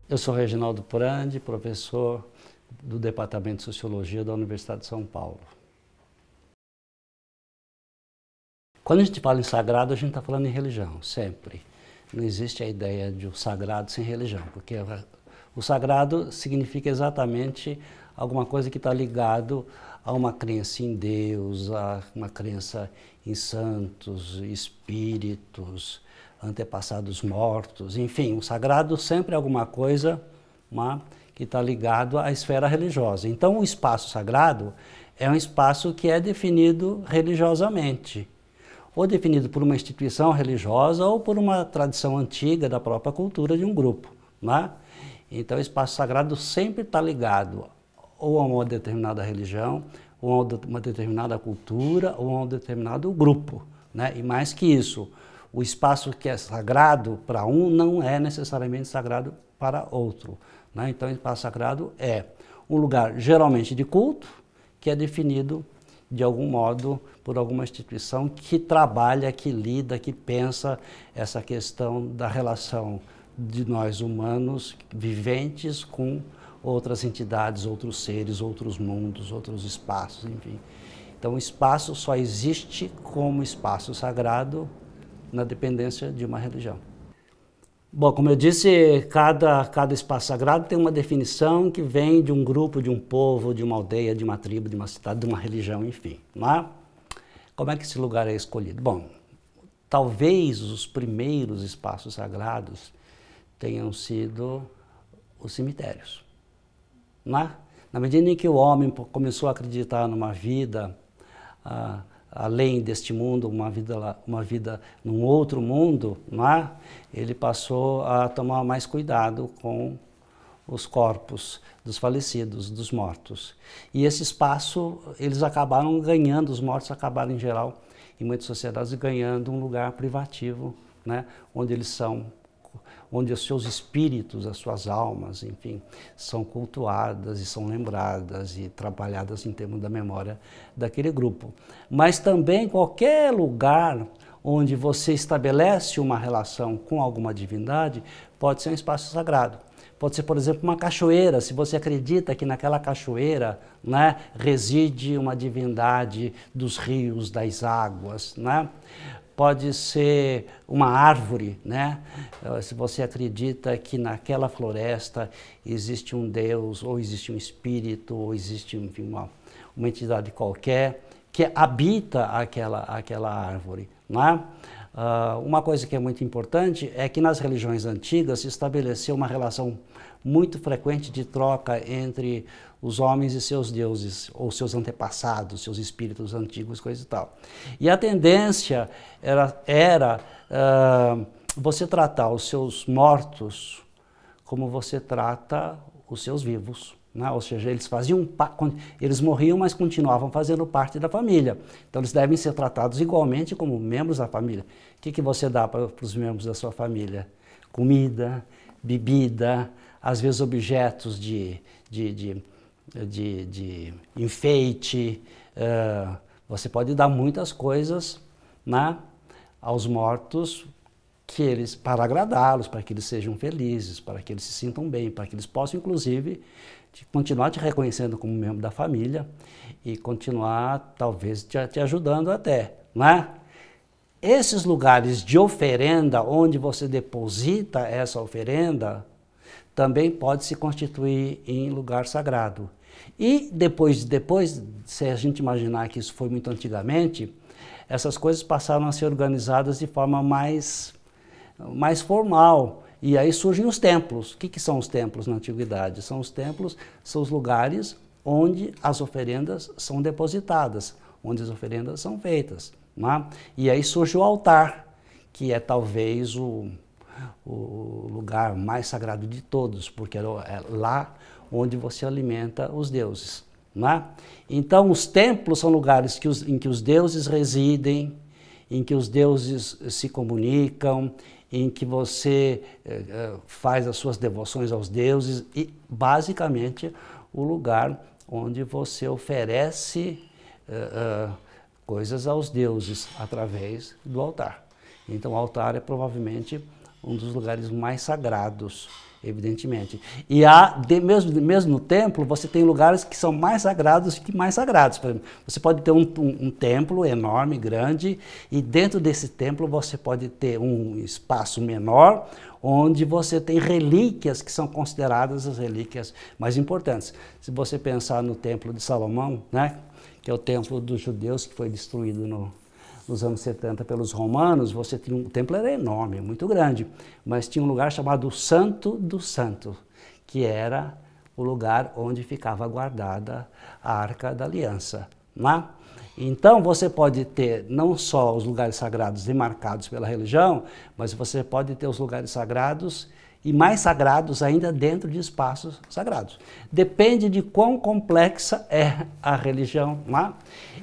Eu sou Reginaldo Prandi, professor do Departamento de Sociologia da Universidade de São Paulo. Quando a gente fala em sagrado, a gente está falando em religião, sempre. Não existe a ideia de um sagrado sem religião, porque o sagrado significa exatamente alguma coisa que está ligado a uma crença em Deus, a uma crença em santos, espíritos, antepassados mortos, enfim, o sagrado sempre é alguma coisa que está ligado à esfera religiosa. Então, o espaço sagrado é um espaço que é definido religiosamente, ou definido por uma instituição religiosa ou por uma tradição antiga da própria cultura de um grupo. Então, o espaço sagrado sempre está ligado ou a uma determinada religião, ou a uma determinada cultura, ou a um determinado grupo. E mais que isso, o espaço que é sagrado para um não é necessariamente sagrado para outro. Então, o espaço sagrado é um lugar geralmente de culto, que é definido de algum modo por alguma instituição que trabalha, que lida, que pensa essa questão da relação de nós humanos viventes com outras entidades, outros seres, outros mundos, outros espaços, enfim. Então, o espaço só existe como espaço sagrado na dependência de uma religião. Bom, como eu disse, cada espaço sagrado tem uma definição que vem de um grupo, de um povo, de uma aldeia, de uma tribo, de uma cidade, de uma religião, enfim. Como é que esse lugar é escolhido? Bom, talvez os primeiros espaços sagrados tenham sido os cemitérios. Na medida em que o homem começou a acreditar numa vida além deste mundo, uma vida num outro mundo, ele passou a tomar mais cuidado com os corpos dos falecidos, dos mortos. E esse espaço, eles acabaram ganhando, os mortos acabaram em geral, em muitas sociedades, ganhando um lugar privativo, onde eles são, onde os seus espíritos, as suas almas, enfim, são cultuadas e são lembradas e trabalhadas em termos da memória daquele grupo. Mas também qualquer lugar onde você estabelece uma relação com alguma divindade pode ser um espaço sagrado. Pode ser, por exemplo, uma cachoeira, se você acredita que naquela cachoeira reside uma divindade dos rios, das águas, Pode ser uma árvore, se você acredita que naquela floresta existe um Deus, ou existe um espírito, ou existe, enfim, uma entidade qualquer que habita aquela árvore. Uma coisa que é muito importante é que nas religiões antigas se estabeleceu uma relação muito frequente de troca entre os homens e seus deuses, ou seus antepassados, seus espíritos antigos, coisa e tal. E a tendência era você tratar os seus mortos como você trata os seus vivos. Ou seja, eles morriam, mas continuavam fazendo parte da família. Então, eles devem ser tratados igualmente como membros da família. O que você dá para os membros da sua família? Comida, bebida, às vezes objetos de enfeite. Você pode dar muitas coisas aos mortos para agradá-los, para que eles sejam felizes, para que eles se sintam bem, para que eles possam, inclusive, continuar te reconhecendo como membro da família e continuar, talvez, te ajudando até. Esses lugares de oferenda, onde você deposita essa oferenda, também pode se constituir em lugar sagrado. E depois, se a gente imaginar que isso foi muito antigamente, essas coisas passaram a ser organizadas de forma mais formal. E aí surgem os templos. O que são os templos na antiguidade? Os templos são os lugares onde as oferendas são depositadas, onde as oferendas são feitas. E aí surge o altar, que é talvez o lugar mais sagrado de todos, porque é lá onde você alimenta os deuses. Então, os templos são lugares em que os deuses residem, em que os deuses se comunicam, em que você faz as suas devoções aos deuses e, basicamente, o lugar onde você oferece coisas aos deuses através do altar. Então, o altar é provavelmente um dos lugares mais sagrados evidentemente. E há, mesmo no templo, você tem lugares que são mais sagrados que mais sagrados. Por exemplo, você pode ter um templo enorme, grande, e dentro desse templo você pode ter um espaço menor, onde você tem relíquias que são consideradas as relíquias mais importantes. Se você pensar no Templo de Salomão, né, que é o templo dos judeus que foi destruído nos anos 70 pelos romanos, você tinha o templo era enorme, muito grande, mas tinha um lugar chamado Santo do Santo, que era o lugar onde ficava guardada a Arca da Aliança, né? Então você pode ter não só os lugares sagrados demarcados pela religião, mas você pode ter os lugares sagrados e mais sagrados ainda dentro de espaços sagrados. Depende de quão complexa é a religião, né?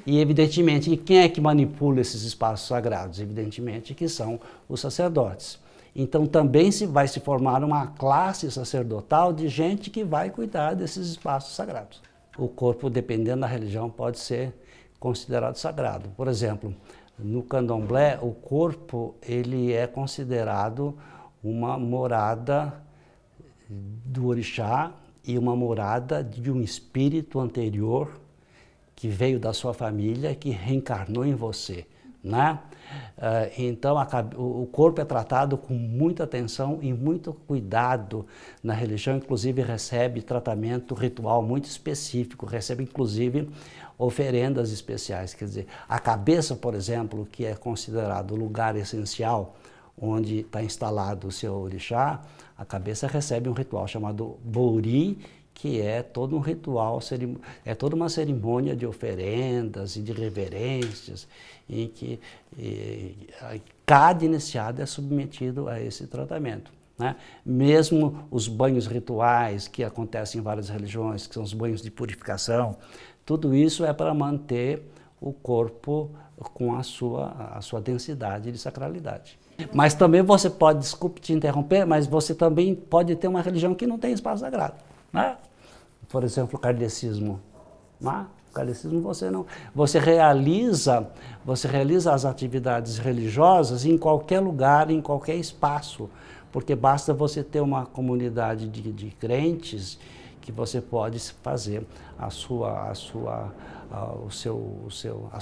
E evidentemente, quem é que manipula esses espaços sagrados? Evidentemente que são os sacerdotes. Então também vai se formar uma classe sacerdotal de gente que vai cuidar desses espaços sagrados. O corpo, dependendo da religião, pode ser considerado sagrado. Por exemplo, no candomblé, o corpo ele é considerado uma morada do orixá e uma morada de um espírito anterior que veio da sua família, que reencarnou em você, né? Então o corpo é tratado com muita atenção e muito cuidado na religião, inclusive recebe tratamento ritual muito específico, recebe inclusive oferendas especiais, quer dizer, a cabeça, por exemplo, que é considerado o lugar essencial onde está instalado o seu orixá, a cabeça recebe um ritual chamado Bori, que é todo um ritual, é toda uma cerimônia de oferendas e de reverências, em que cada iniciado é submetido a esse tratamento, né? Mesmo os banhos rituais que acontecem em várias religiões, que são os banhos de purificação, tudo isso é para manter o corpo com a sua densidade de sacralidade. Mas também você pode, desculpe te interromper, mas você também pode ter uma religião que não tem espaço sagrado, né? Por exemplo, o kardecismo. Né? O kardecismo você realiza as atividades religiosas em qualquer lugar, em qualquer espaço, porque basta você ter uma comunidade de crentes que você pode fazer a sua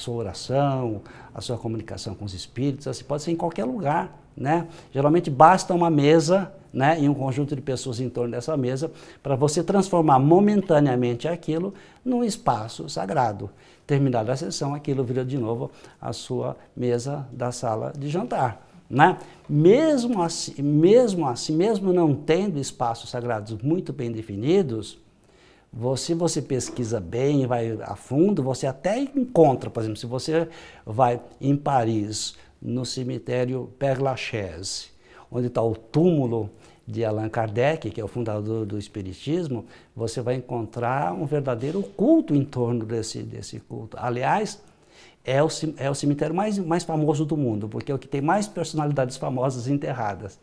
oração, a sua comunicação com os espíritos, assim, pode ser em qualquer lugar, né? Geralmente basta uma mesa, né, e um conjunto de pessoas em torno dessa mesa para você transformar momentaneamente aquilo num espaço sagrado. Terminada a sessão, aquilo vira de novo a sua mesa da sala de jantar, né? Mesmo não tendo espaços sagrados muito bem definidos, se você pesquisa bem e vai a fundo, você até encontra, por exemplo, se você vai em Paris, no cemitério Père Lachaise, onde está o túmulo de Allan Kardec, que é o fundador do Espiritismo, você vai encontrar um verdadeiro culto em torno desse culto. Aliás, é o cemitério mais famoso do mundo, porque é o que tem mais personalidades famosas enterradas.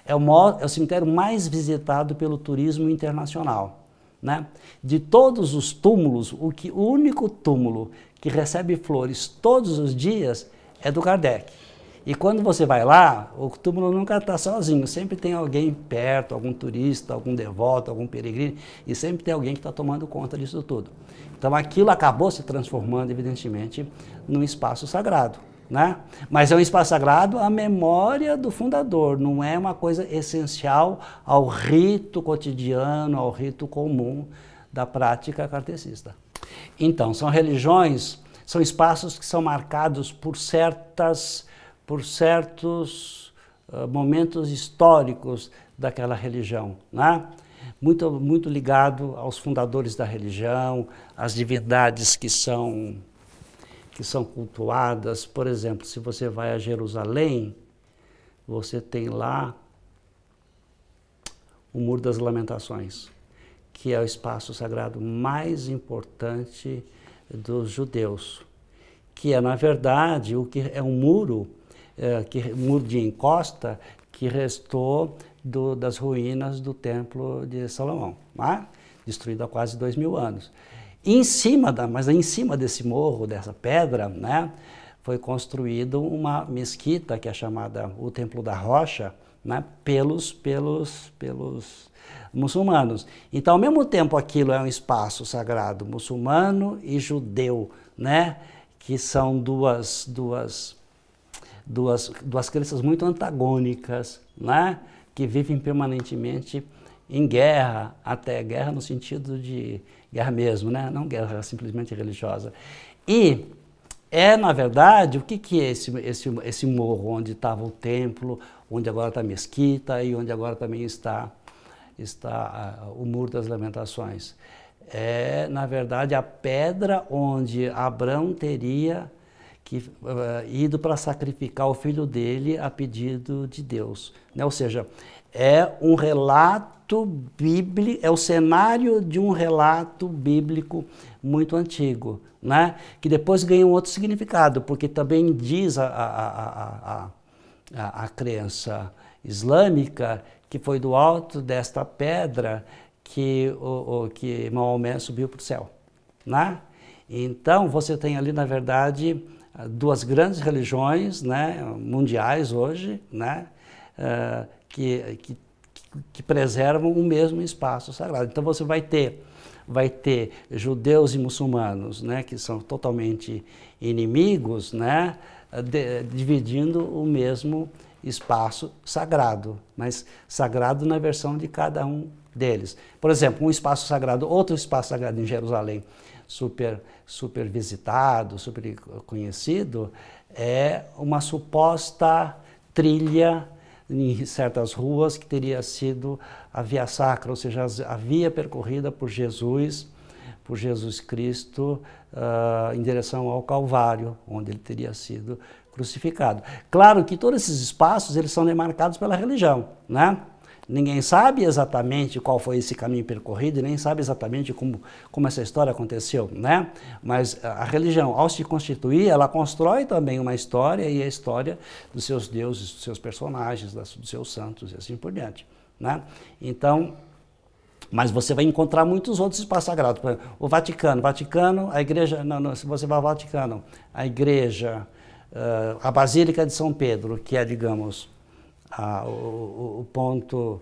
É o cemitério mais visitado pelo turismo internacional, né? De todos os túmulos, o único túmulo que recebe flores todos os dias é do Kardec. E quando você vai lá, o túmulo nunca está sozinho, sempre tem alguém perto, algum turista, algum devoto, algum peregrino, e sempre tem alguém que está tomando conta disso tudo. Então aquilo acabou se transformando, evidentemente, num espaço sagrado, né? Mas é um espaço sagrado à memória do fundador, não é uma coisa essencial ao rito cotidiano, ao rito comum da prática kardecista. Então, são religiões, são espaços que são marcados por certos momentos históricos daquela religião, né? Muito ligado aos fundadores da religião, às divindades que são cultuadas. Por exemplo, se você vai a Jerusalém, você tem lá o Muro das Lamentações, que é o espaço sagrado mais importante dos judeus, que é, na verdade, um muro de encosta que restou das ruínas do Templo de Salomão, né? Destruído há quase 2000 anos. Em cima desse morro, dessa pedra, né, foi construído uma mesquita que é chamada o Templo da Rocha, né, pelos muçulmanos. Então, ao mesmo tempo, aquilo é um espaço sagrado muçulmano e judeu, né, que são duas crenças muito antagônicas, né, que vivem permanentemente em guerra, até guerra no sentido de guerra mesmo, né, não guerra simplesmente religiosa. E na verdade, o que é esse morro onde estava o templo, onde agora está a mesquita e onde agora também está o Muro das Lamentações? É, na verdade, a pedra onde Abraão teria ido para sacrificar o filho dele a pedido de Deus, né? Ou seja, é um relato bíblico, é o cenário de um relato bíblico muito antigo, né? Que depois ganha um outro significado, porque também diz a crença islâmica que foi do alto desta pedra que Maomé subiu para o céu, né? Então você tem ali, na verdade, duas grandes religiões, né, mundiais hoje, né, que preservam o mesmo espaço sagrado. Então você vai ter judeus e muçulmanos, né, que são totalmente inimigos, né, dividindo o mesmo espaço sagrado, mas sagrado na versão de cada um deles. Por exemplo, um espaço sagrado, outro espaço sagrado em Jerusalém, super visitado, super conhecido, é uma suposta trilha em certas ruas que teria sido a Via Sacra, ou seja, a via percorrida por Jesus Cristo em direção ao Calvário, onde ele teria sido crucificado. Claro que todos esses espaços eles são demarcados pela religião, né? Ninguém sabe exatamente qual foi esse caminho percorrido e nem sabe exatamente como essa história aconteceu, né? Mas a religião, ao se constituir, ela constrói também uma história e a história dos seus deuses, dos seus personagens, dos seus santos e assim por diante, né? Então, mas você vai encontrar muitos outros espaços sagrados. Por exemplo, o Vaticano, a igreja, se você vai ao Vaticano, a igreja, a Basílica de São Pedro, que é, digamos, o ponto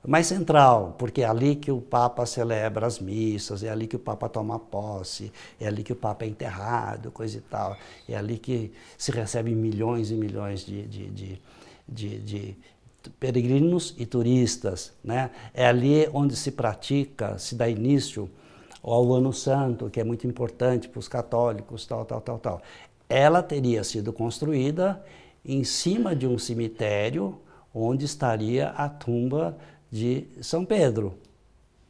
mais central, porque é ali que o Papa celebra as missas, é ali que o Papa toma posse, é ali que o Papa é enterrado, coisa e tal, é ali que se recebem milhões e milhões de peregrinos e turistas, né? É ali onde se se dá início ao Ano Santo, que é muito importante para os católicos, tal. Ela teria sido construída em cima de um cemitério onde estaria a tumba de São Pedro,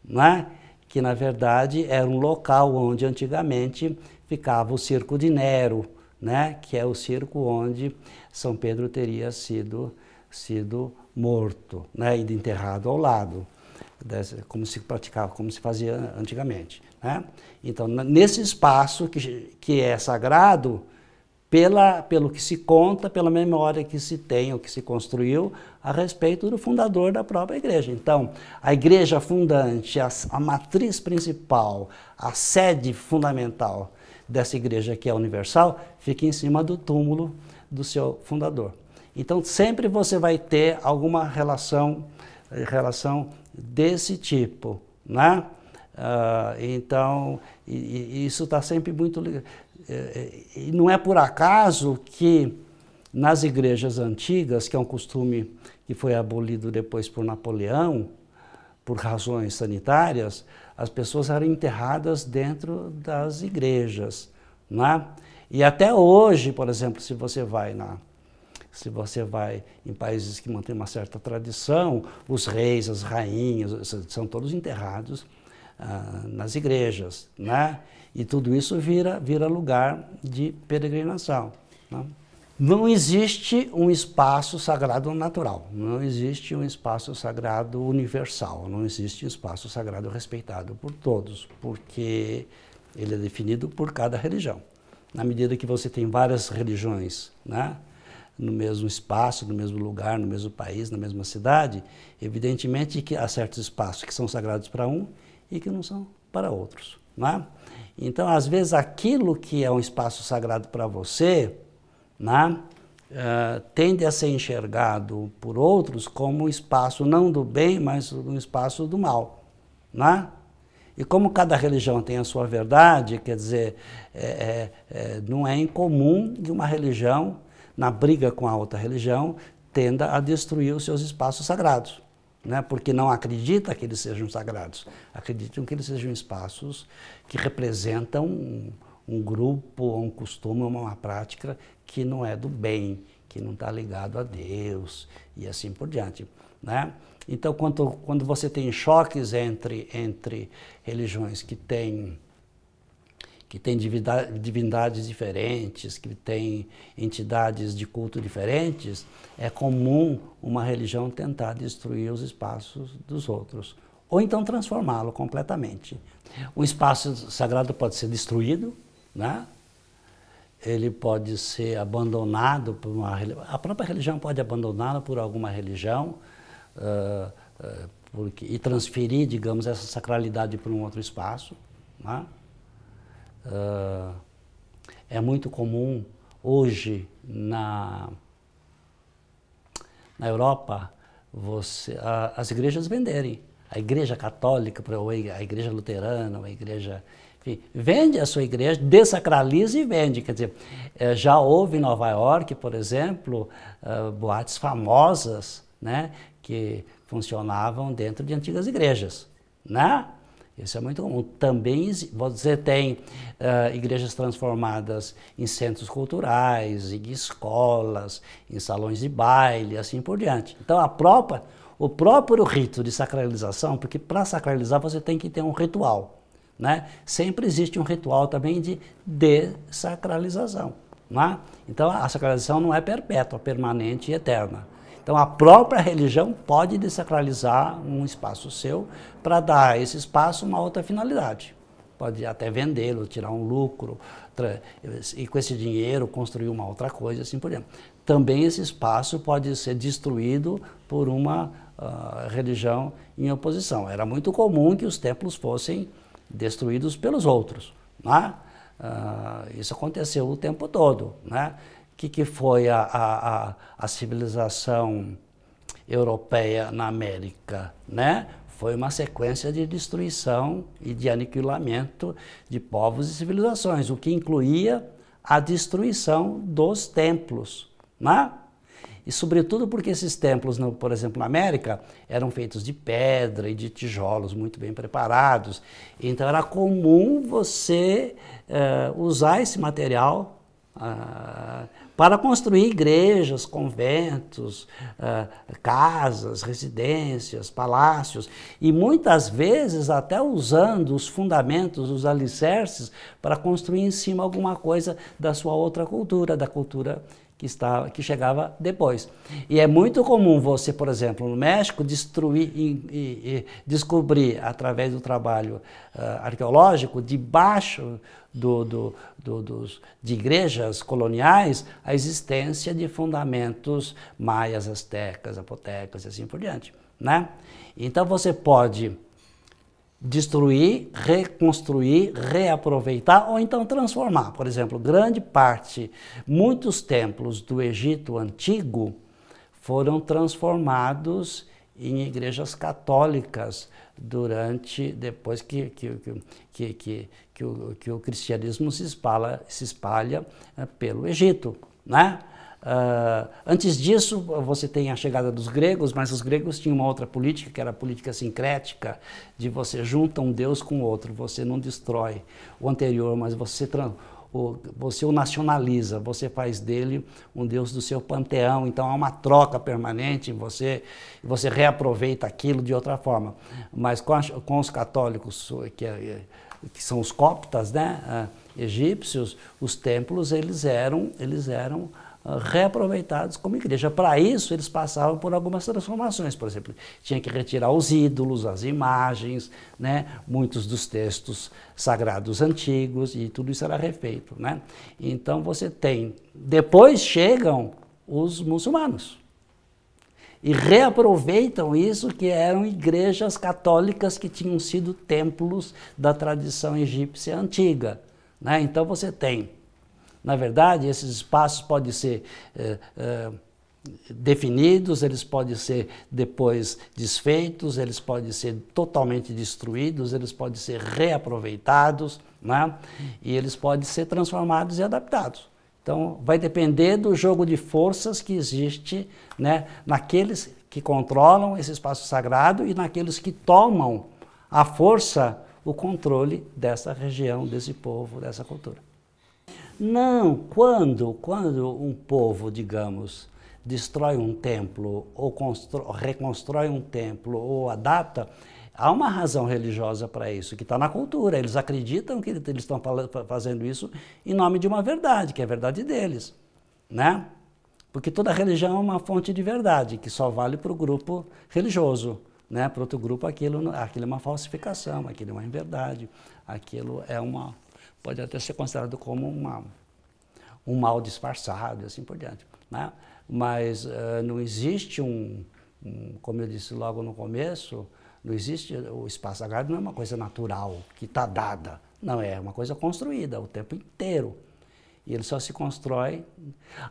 né? Que na verdade era um local onde antigamente ficava o circo de Nero, né? Que é o circo onde São Pedro teria sido morto, né? E enterrado ao lado, como se praticava, como se fazia antigamente, né? Então, nesse espaço que é sagrado, pelo que se conta, pela memória que se tem, ou que se construiu, a respeito do fundador da própria igreja. Então, a igreja fundante, a matriz principal, a sede fundamental dessa igreja que é universal, fica em cima do túmulo do seu fundador. Então, sempre você vai ter alguma relação desse tipo, né? Então, isso está sempre muito ligado. E não é por acaso que nas igrejas antigas, que é um costume que foi abolido depois por Napoleão, por razões sanitárias, as pessoas eram enterradas dentro das igrejas, né? E até hoje, por exemplo, se você vai em países que mantêm uma certa tradição, os reis, as rainhas, são todos enterrados nas igrejas, né? E tudo isso vira lugar de peregrinação, né? Não existe um espaço sagrado natural, não existe um espaço sagrado universal, não existe um espaço sagrado respeitado por todos, porque ele é definido por cada religião. Na medida que você tem várias religiões, né, no mesmo espaço, no mesmo lugar, no mesmo país, na mesma cidade, evidentemente que há certos espaços que são sagrados para um e que não são para outros, né? Então, às vezes, aquilo que é um espaço sagrado para você, né, tende a ser enxergado por outros como um espaço não do bem, mas um espaço do mal, né? E como cada religião tem a sua verdade, quer dizer, não é incomum que uma religião, na briga com a outra religião, tenda a destruir os seus espaços sagrados, né? Porque não acredita que eles sejam sagrados, acreditam que eles sejam espaços que representam um grupo, um costume, uma prática que não é do bem, que não está ligado a Deus e assim por diante, né? Então, quando você tem choques entre religiões que têm divindades diferentes, que têm entidades de culto diferentes, é comum uma religião tentar destruir os espaços dos outros, ou então transformá-lo completamente. Um espaço sagrado pode ser destruído, né? Ele pode ser abandonado por uma religião, a própria religião pode abandoná-lo por alguma religião, e transferir, digamos, essa sacralidade para um outro espaço, né? É muito comum hoje na Europa as igrejas venderem. A igreja católica, a igreja luterana, a igreja... Enfim, vende a sua igreja, dessacraliza e vende. Quer dizer, já houve em Nova York, por exemplo, boates famosas, né, que funcionavam dentro de antigas igrejas, né? Isso é muito comum. Também você tem igrejas transformadas em centros culturais, em escolas, em salões de baile, assim por diante. Então, o próprio rito de sacralização, porque para sacralizar você tem que ter um ritual, né? Sempre existe um ritual também de dessacralização, né? Então, a sacralização não é perpétua, permanente e eterna. Então, a própria religião pode dessacralizar um espaço seu para dar a esse espaço uma outra finalidade. Pode até vendê-lo, tirar um lucro, e com esse dinheiro construir uma outra coisa, assim por diante. Também esse espaço pode ser destruído por uma religião em oposição. Era muito comum que os templos fossem destruídos pelos outros, né? Isso aconteceu o tempo todo, né? Que foi a civilização europeia na América, né? Foi uma sequência de destruição e de aniquilamento de povos e civilizações, o que incluía a destruição dos templos, né? E sobretudo porque esses templos, por exemplo, na América, eram feitos de pedra e de tijolos muito bem preparados. Então era comum você usar esse material para construir igrejas, conventos, casas, residências, palácios, e muitas vezes até usando os fundamentos, os alicerces, para construir em cima alguma coisa da sua outra cultura, da cultura que chegava depois. E é muito comum você, por exemplo, no México, destruir e descobrir, através do trabalho arqueológico, debaixo de igrejas coloniais, a existência de fundamentos maias, astecas, zapotecas e assim por diante, né? Então você pode destruir, reconstruir, reaproveitar ou então transformar. Por exemplo, muitos templos do Egito Antigo foram transformados em igrejas católicas depois que o cristianismo se espalha pelo Egito, né? Antes disso, você tem a chegada dos gregos, mas os gregos tinham uma outra política, que era a política sincrética, de você junta um deus com outro, você não destrói o anterior, mas você o nacionaliza, você faz dele um deus do seu panteão, então há uma troca permanente, você reaproveita aquilo de outra forma. Mas com os católicos, que são os coptas, né, egípcios, os templos eles eram reaproveitados como igreja. Para isso, eles passavam por algumas transformações. Por exemplo, tinha que retirar os ídolos, as imagens, né? Muitos dos textos sagrados antigos, e tudo isso era refeito, né? Então você tem... Depois chegam os muçulmanos e reaproveitam isso, que eram igrejas católicas que tinham sido templos da tradição egípcia antiga, né? Então você tem Na verdade, esses espaços podem ser definidos, eles podem ser depois desfeitos, eles podem ser totalmente destruídos, eles podem ser reaproveitados, né? E eles podem ser transformados e adaptados. Então, vai depender do jogo de forças que existe, né, naqueles que controlam esse espaço sagrado e naqueles que tomam à força o controle dessa região, desse povo, dessa cultura. Não, quando um povo, digamos, destrói um templo, ou reconstrói um templo, ou adapta, há uma razão religiosa para isso, que está na cultura. Eles acreditam que eles estão fazendo isso em nome de uma verdade, que é a verdade deles, né? Porque toda religião é uma fonte de verdade, que só vale para o grupo religioso, né? Para outro grupo aquilo é uma falsificação, aquilo é uma inverdade, aquilo é pode até ser considerado como um mal disfarçado e assim por diante, né? Mas não existe como eu disse logo no começo, não existe, o espaço sagrado não é uma coisa natural, que está dada, não é uma coisa construída o tempo inteiro. E ele só se constrói.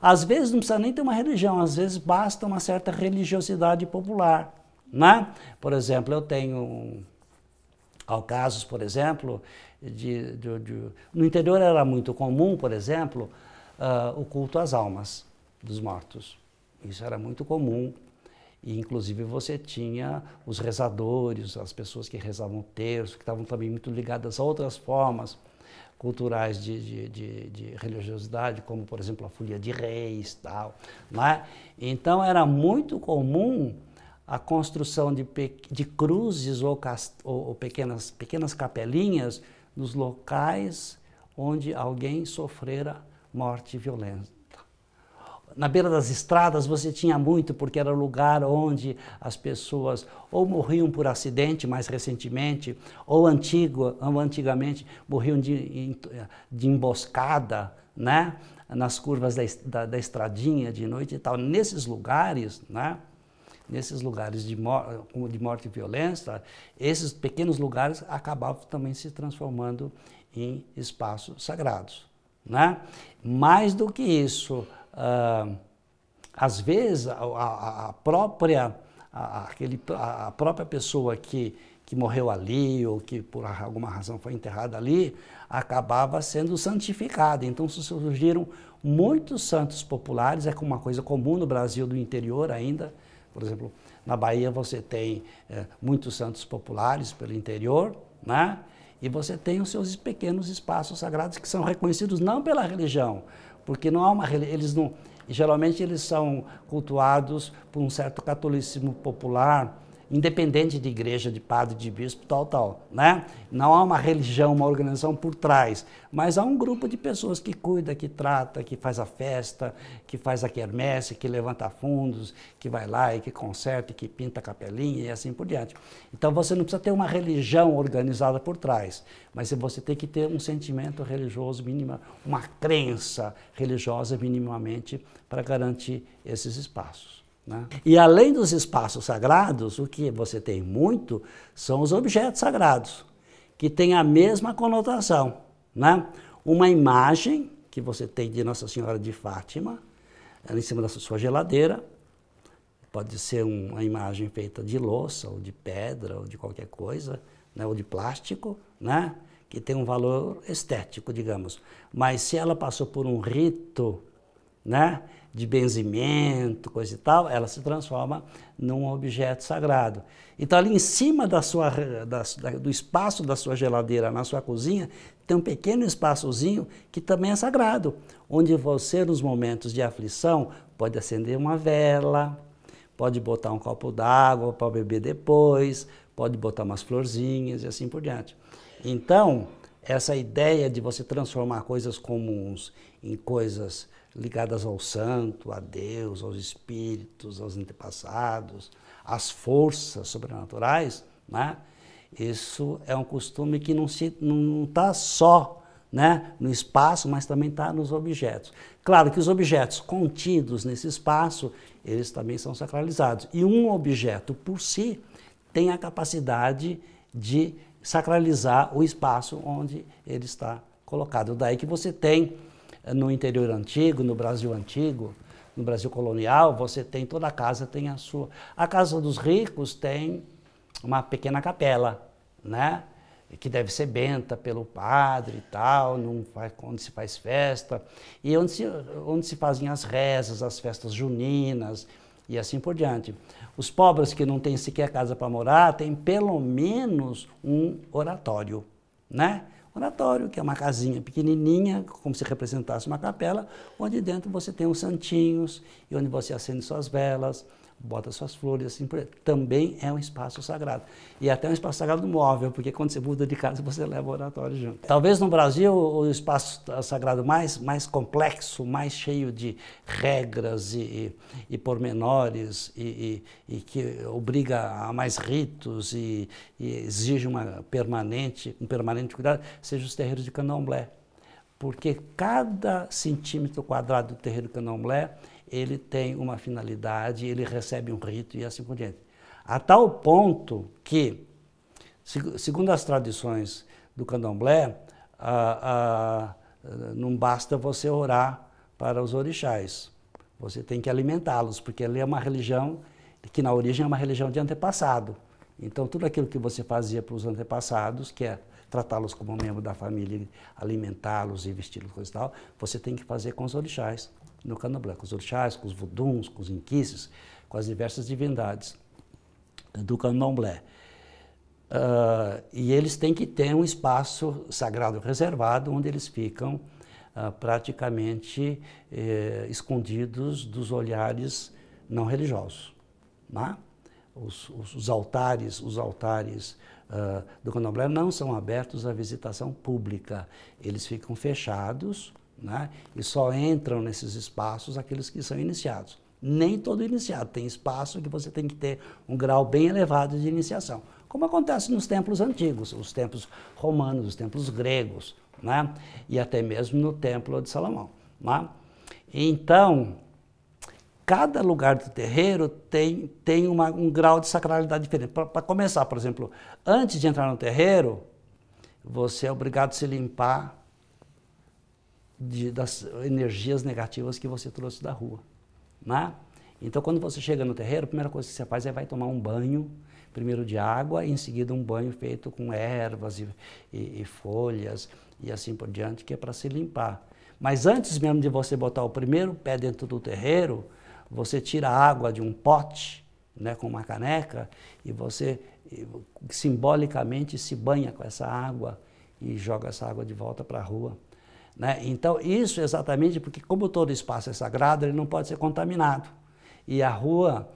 Às vezes não precisa nem ter uma religião, às vezes basta uma certa religiosidade popular, né? Por exemplo, eu tenho casos, por exemplo, no interior era muito comum, por exemplo, o culto às almas dos mortos. Isso era muito comum. E, inclusive, você tinha os rezadores, as pessoas que rezavam o terço, que estavam também muito ligadas a outras formas culturais de religiosidade, como, por exemplo, a folia de reis, tal, né? Então, era muito comum a construção de cruzes ou pequenas capelinhas nos locais onde alguém sofrera morte violenta. Na beira das estradas você tinha muito, porque era o lugar onde as pessoas ou morriam por acidente mais recentemente, ou antigamente morriam de emboscada, né? Nas curvas da estradinha de noite e tal. Nesses lugares, né? Nesses lugares de morte e violência, esses pequenos lugares acabavam também se transformando em espaços sagrados, né? Mais do que isso, às vezes a própria pessoa que morreu ali ou que por alguma razão foi enterrada ali, acabava sendo santificada. Então surgiram muitos santos populares, é uma coisa comum no Brasil do interior ainda. Por exemplo, na Bahia você tem muitos santos populares pelo interior, né? E você tem os seus pequenos espaços sagrados que são reconhecidos não pela religião, porque não há geralmente eles são cultuados por um certo catolicismo popular, independente de igreja, de padre, de bispo, tal, né? Não há uma religião, uma organização por trás, mas há um grupo de pessoas que cuida, que trata, que faz a festa, que faz a quermesse, que levanta fundos, que vai lá e que conserta, que pinta a capelinha e assim por diante. Então você não precisa ter uma religião organizada por trás, mas você tem que ter um sentimento religioso mínimo, uma crença religiosa minimamente para garantir esses espaços, né? E além dos espaços sagrados, o que você tem muito são os objetos sagrados, que têm a mesma conotação, né? Uma imagem que você tem de Nossa Senhora de Fátima, em cima da sua geladeira, pode ser uma imagem feita de louça, ou de pedra, ou de qualquer coisa, né? Ou de plástico, né? Que tem um valor estético, digamos. Mas se ela passou por um rito, né, de benzimento, coisa e tal, ela se transforma num objeto sagrado. Então, ali em cima do espaço da sua geladeira, na sua cozinha, tem um pequeno espaçozinho que também é sagrado, onde você, nos momentos de aflição, pode acender uma vela, pode botar um copo d'água para beber depois, pode botar umas florzinhas e assim por diante. Então, essa ideia de você transformar coisas comuns em coisas ligadas ao santo, a Deus, aos espíritos, aos antepassados, às forças sobrenaturais, né? Isso é um costume que não está só, né, no espaço, mas também está nos objetos. Claro que os objetos contidos nesse espaço, eles também são sacralizados. E um objeto por si tem a capacidade de sacralizar o espaço onde ele está colocado. Daí que você tem no interior antigo, no Brasil antigo, no Brasil colonial, você tem, toda casa tem a sua. A casa dos ricos tem uma pequena capela, né? Que deve ser benta pelo padre e tal, onde se faz festa, e onde se fazem as rezas, as festas juninas e assim por diante. Os pobres que não têm sequer casa para morar, têm pelo menos um oratório, né? Oratório, que é uma casinha pequenininha, como se representasse uma capela, onde dentro você tem os santinhos, e onde você acende suas velas, bota suas flores, assim por aí. Também é um espaço sagrado. E até um espaço sagrado móvel, porque quando você muda de casa, você leva o oratório junto. Talvez no Brasil o espaço sagrado mais complexo, mais cheio de regras e pormenores, e que obriga a mais ritos e exige um permanente cuidado, seja os terreiros de candomblé. Porque cada centímetro quadrado do terreiro de candomblé ele tem uma finalidade, ele recebe um rito e assim por diante. A tal ponto que, segundo as tradições do candomblé, não basta você orar para os orixás, você tem que alimentá-los, porque ele é uma religião que na origem é uma religião de antepassado. Então tudo aquilo que você fazia para os antepassados, que é tratá-los como membro da família, alimentá-los e vesti-los, coisa e tal, você tem que fazer com os orixás. No candomblé, com os orixás, com os voduns, com os inquices, com as diversas divindades do candomblé. E eles têm que ter um espaço sagrado reservado, onde eles ficam praticamente escondidos dos olhares não religiosos, né? Os altares do candomblé não são abertos à visitação pública, eles ficam fechados, né? E só entram nesses espaços aqueles que são iniciados. Nem todo iniciado, tem espaço que você tem que ter um grau bem elevado de iniciação, como acontece nos templos antigos, os templos romanos, os templos gregos, né? E até mesmo no templo de Salomão, né? Então, cada lugar do terreiro tem um grau de sacralidade diferente. Para começar, por exemplo, antes de entrar no terreiro, você é obrigado a se limpar das energias negativas que você trouxe da rua, né? Então, quando você chega no terreiro, a primeira coisa que você faz é vai tomar um banho, primeiro de água, e em seguida um banho feito com ervas e folhas e assim por diante, que é para se limpar. Mas antes mesmo de você botar o primeiro pé dentro do terreiro, você tira a água de um pote, né, com uma caneca, e você simbolicamente se banha com essa água e joga essa água de volta para a rua. Né? Então, isso exatamente porque, como todo espaço é sagrado, ele não pode ser contaminado. E a rua,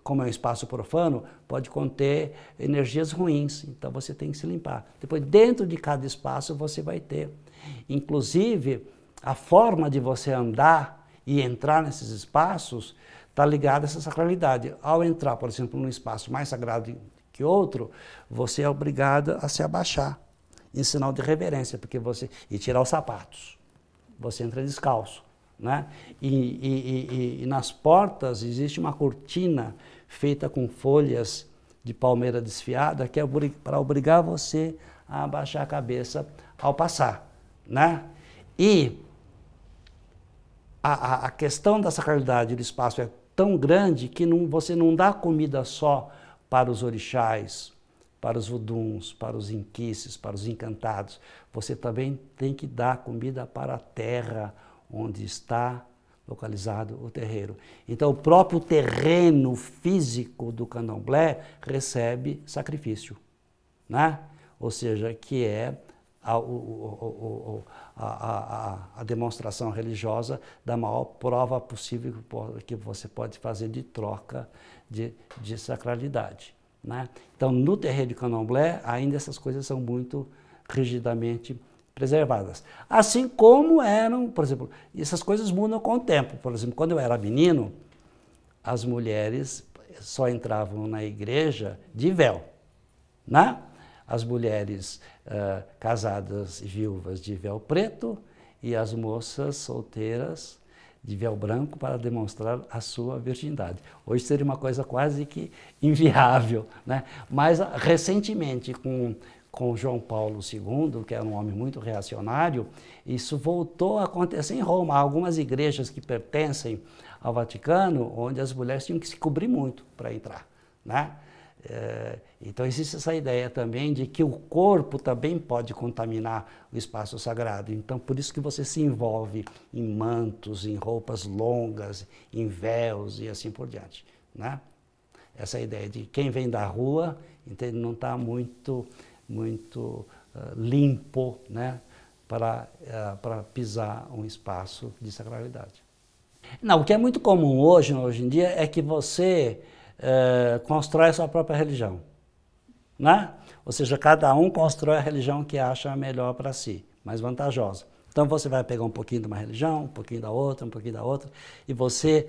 como é um espaço profano, pode conter energias ruins, então você tem que se limpar. Depois, dentro de cada espaço, você vai ter. Inclusive, a forma de você andar e entrar nesses espaços está ligada a essa sacralidade. Ao entrar, por exemplo, num espaço mais sagrado que outro, você é obrigado a se abaixar, em sinal de reverência, e tirar os sapatos. Você entra descalço, né? E nas portas existe uma cortina feita com folhas de palmeira desfiada, que é para obrigar você a abaixar a cabeça ao passar, né? E a questão da sacralidade do espaço é tão grande que você não dá comida só para os orixás, para os voduns, para os inquices, para os encantados. Você também tem que dar comida para a terra onde está localizado o terreiro. Então, o próprio terreno físico do candomblé recebe sacrifício, né? Ou seja, que é a demonstração religiosa da maior prova possível que você pode fazer de troca de sacralidade. Né? Então, no terreiro de candomblé, ainda essas coisas são muito rigidamente preservadas. Assim como eram, por exemplo, essas coisas mudam com o tempo. Por exemplo, quando eu era menino, as mulheres só entravam na igreja de véu, né? As mulheres casadas e viúvas de véu preto e as moças solteiras de véu branco para demonstrar a sua virgindade. Hoje seria uma coisa quase que inviável, né? Mas recentemente, com João Paulo II, que era um homem muito reacionário, isso voltou a acontecer em Roma. Há algumas igrejas que pertencem ao Vaticano, onde as mulheres tinham que se cobrir muito para entrar, né? Então existe essa ideia também de que o corpo também pode contaminar o espaço sagrado. Então por isso que você se envolve em mantos, em roupas longas, em véus e assim por diante, né? Essa ideia de quem vem da rua, então não está muito limpo, né, para pisar um espaço de sacralidade. Não, o que é muito comum hoje em dia é que você constrói a sua própria religião, né? Ou seja, cada um constrói a religião que acha melhor para si, mais vantajosa. Então você vai pegar um pouquinho de uma religião, um pouquinho da outra, um pouquinho da outra, e você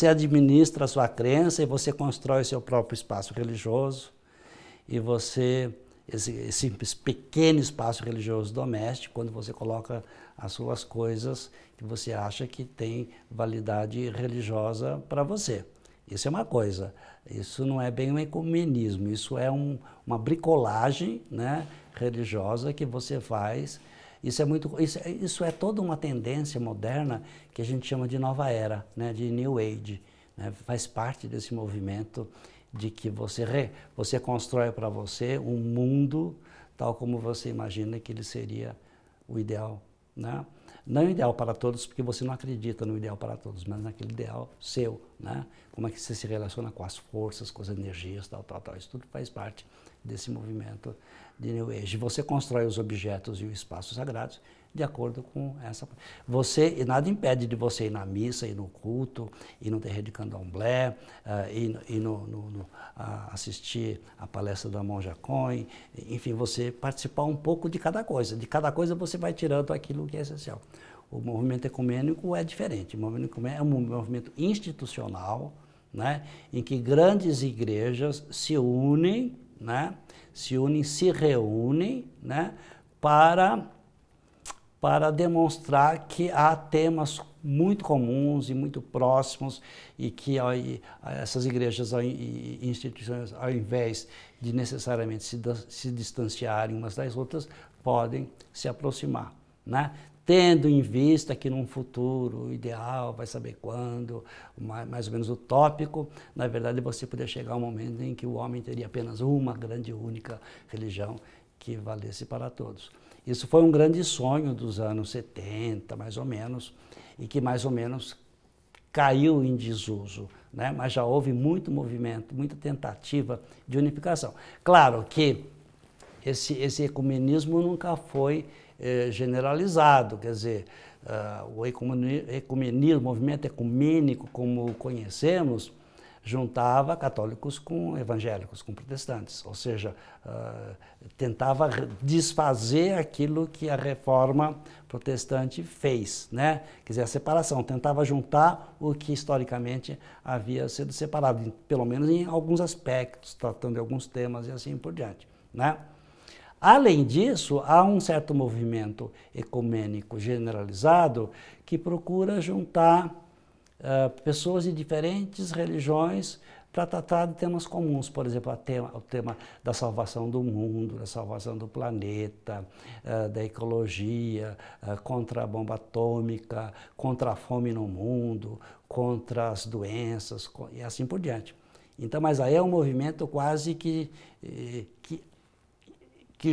administra a sua crença e você constrói o seu próprio espaço religioso, e você, esse pequeno espaço religioso doméstico, quando você coloca as suas coisas que você acha que tem validade religiosa para você. Isso é uma coisa, isso não é bem um ecumenismo, isso é uma bricolagem, né, religiosa que você faz. Isso é toda uma tendência moderna que a gente chama de nova era, né, de New Age, né, faz parte desse movimento de que você constrói para você um mundo tal como você imagina que ele seria o ideal, né? Não o ideal para todos, porque você não acredita no ideal para todos, mas naquele ideal seu, né? Como é que você se relaciona com as forças, com as energias, tal. Isso tudo faz parte desse movimento de New Age. Você constrói os objetos e os espaços sagrados de acordo com essa... E nada impede de você ir na missa, ir no culto, ir no terreiro de candomblé, assistir a palestra da Monja Coen, enfim, você participar um pouco de cada coisa. De cada coisa você vai tirando aquilo que é essencial. O movimento ecumênico é diferente. O movimento ecumênico é um movimento institucional, né, em que grandes igrejas se unem, né, se reúnem, né, para demonstrar que há temas muito comuns e muito próximos e que essas igrejas e instituições, ao invés de necessariamente se distanciarem umas das outras, podem se aproximar, né? Tendo em vista que num futuro ideal, vai saber quando, mais ou menos utópico, na verdade você poderia chegar a um momento em que o homem teria apenas uma grande única religião que valesse para todos. Isso foi um grande sonho dos anos 70, mais ou menos, e que mais ou menos caiu em desuso, né? Mas já houve muito movimento, muita tentativa de unificação. Claro que esse ecumenismo nunca foi generalizado, quer dizer, o ecumenismo, o movimento ecumênico, como o conhecemos, juntava católicos com evangélicos, com protestantes, ou seja, tentava desfazer aquilo que a reforma protestante fez, né? Quer dizer, a separação, tentava juntar o que historicamente havia sido separado, pelo menos em alguns aspectos, tratando de alguns temas e assim por diante, né? Além disso, há um certo movimento ecumênico generalizado que procura juntar pessoas de diferentes religiões para tratar de temas comuns, por exemplo, o tema da salvação do mundo, da salvação do planeta, da ecologia, contra a bomba atômica, contra a fome no mundo, contra as doenças e assim por diante. Então, mas aí é um movimento quase que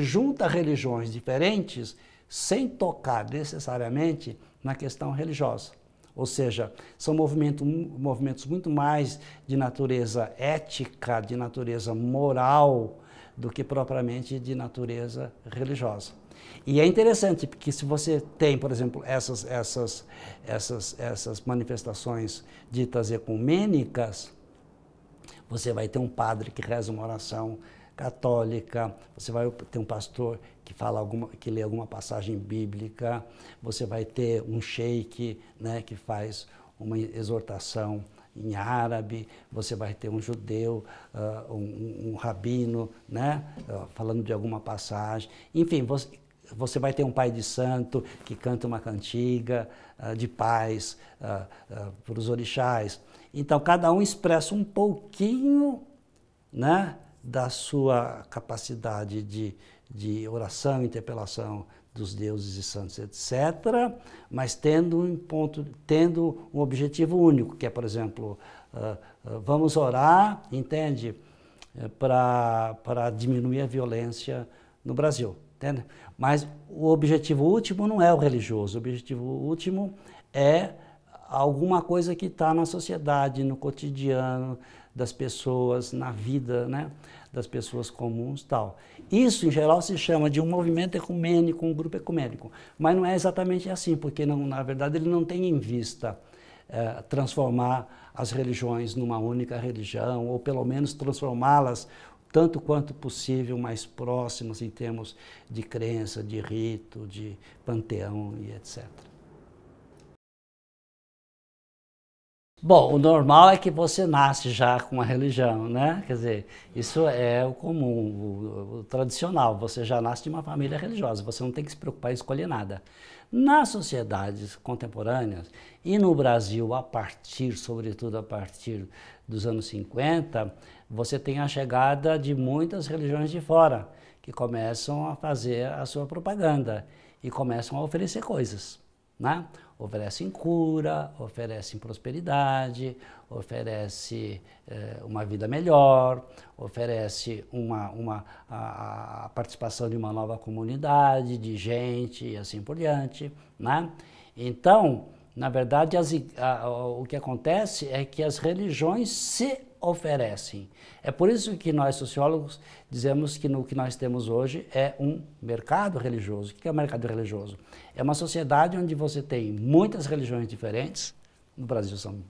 junta religiões diferentes sem tocar necessariamente na questão religiosa. Ou seja, são movimentos muito mais de natureza ética, de natureza moral, do que propriamente de natureza religiosa. E é interessante, porque se você tem, por exemplo, essas manifestações ditas ecumênicas, você vai ter um padre que reza uma oração católica, você vai ter um pastor que lê alguma passagem bíblica, você vai ter um sheik, né, que faz uma exortação em árabe, você vai ter um judeu, um rabino, né, falando de alguma passagem, enfim, você vai ter um pai de santo que canta uma cantiga de paz para os orixás. Então, cada um expressa um pouquinho, né, da sua capacidade de de oração, interpelação dos deuses e santos, etc., mas tendo um objetivo único, que é, por exemplo, vamos orar, entende, para diminuir a violência no Brasil, entende? Mas o objetivo último não é o religioso, o objetivo último é alguma coisa que está na sociedade, no cotidiano das pessoas, na vida, né, das pessoas comuns e tal. Isso, em geral, se chama de um movimento ecumênico, um grupo ecumênico, mas não é exatamente assim, porque na verdade ele não tem em vista transformar as religiões numa única religião, ou pelo menos transformá-las tanto quanto possível mais próximas em termos de crença, de rito, de panteão e etc. Bom, o normal é que você nasce já com uma religião, né? Quer dizer, isso é o comum, o tradicional. Você já nasce de uma família religiosa, você não tem que se preocupar em escolher nada. Nas sociedades contemporâneas, e no Brasil, sobretudo a partir dos anos 50, você tem a chegada de muitas religiões de fora, que começam a fazer a sua propaganda e começam a oferecer coisas, né? Oferecem cura, oferecem prosperidade, oferece uma vida melhor, oferece a participação de uma nova comunidade, de gente e assim por diante, né? Então, na verdade, o que acontece é que as religiões se oferecem. É por isso que nós, sociólogos, dizemos que o que nós temos hoje é um mercado religioso. O que é o mercado religioso? É uma sociedade onde você tem muitas religiões diferentes. No Brasil são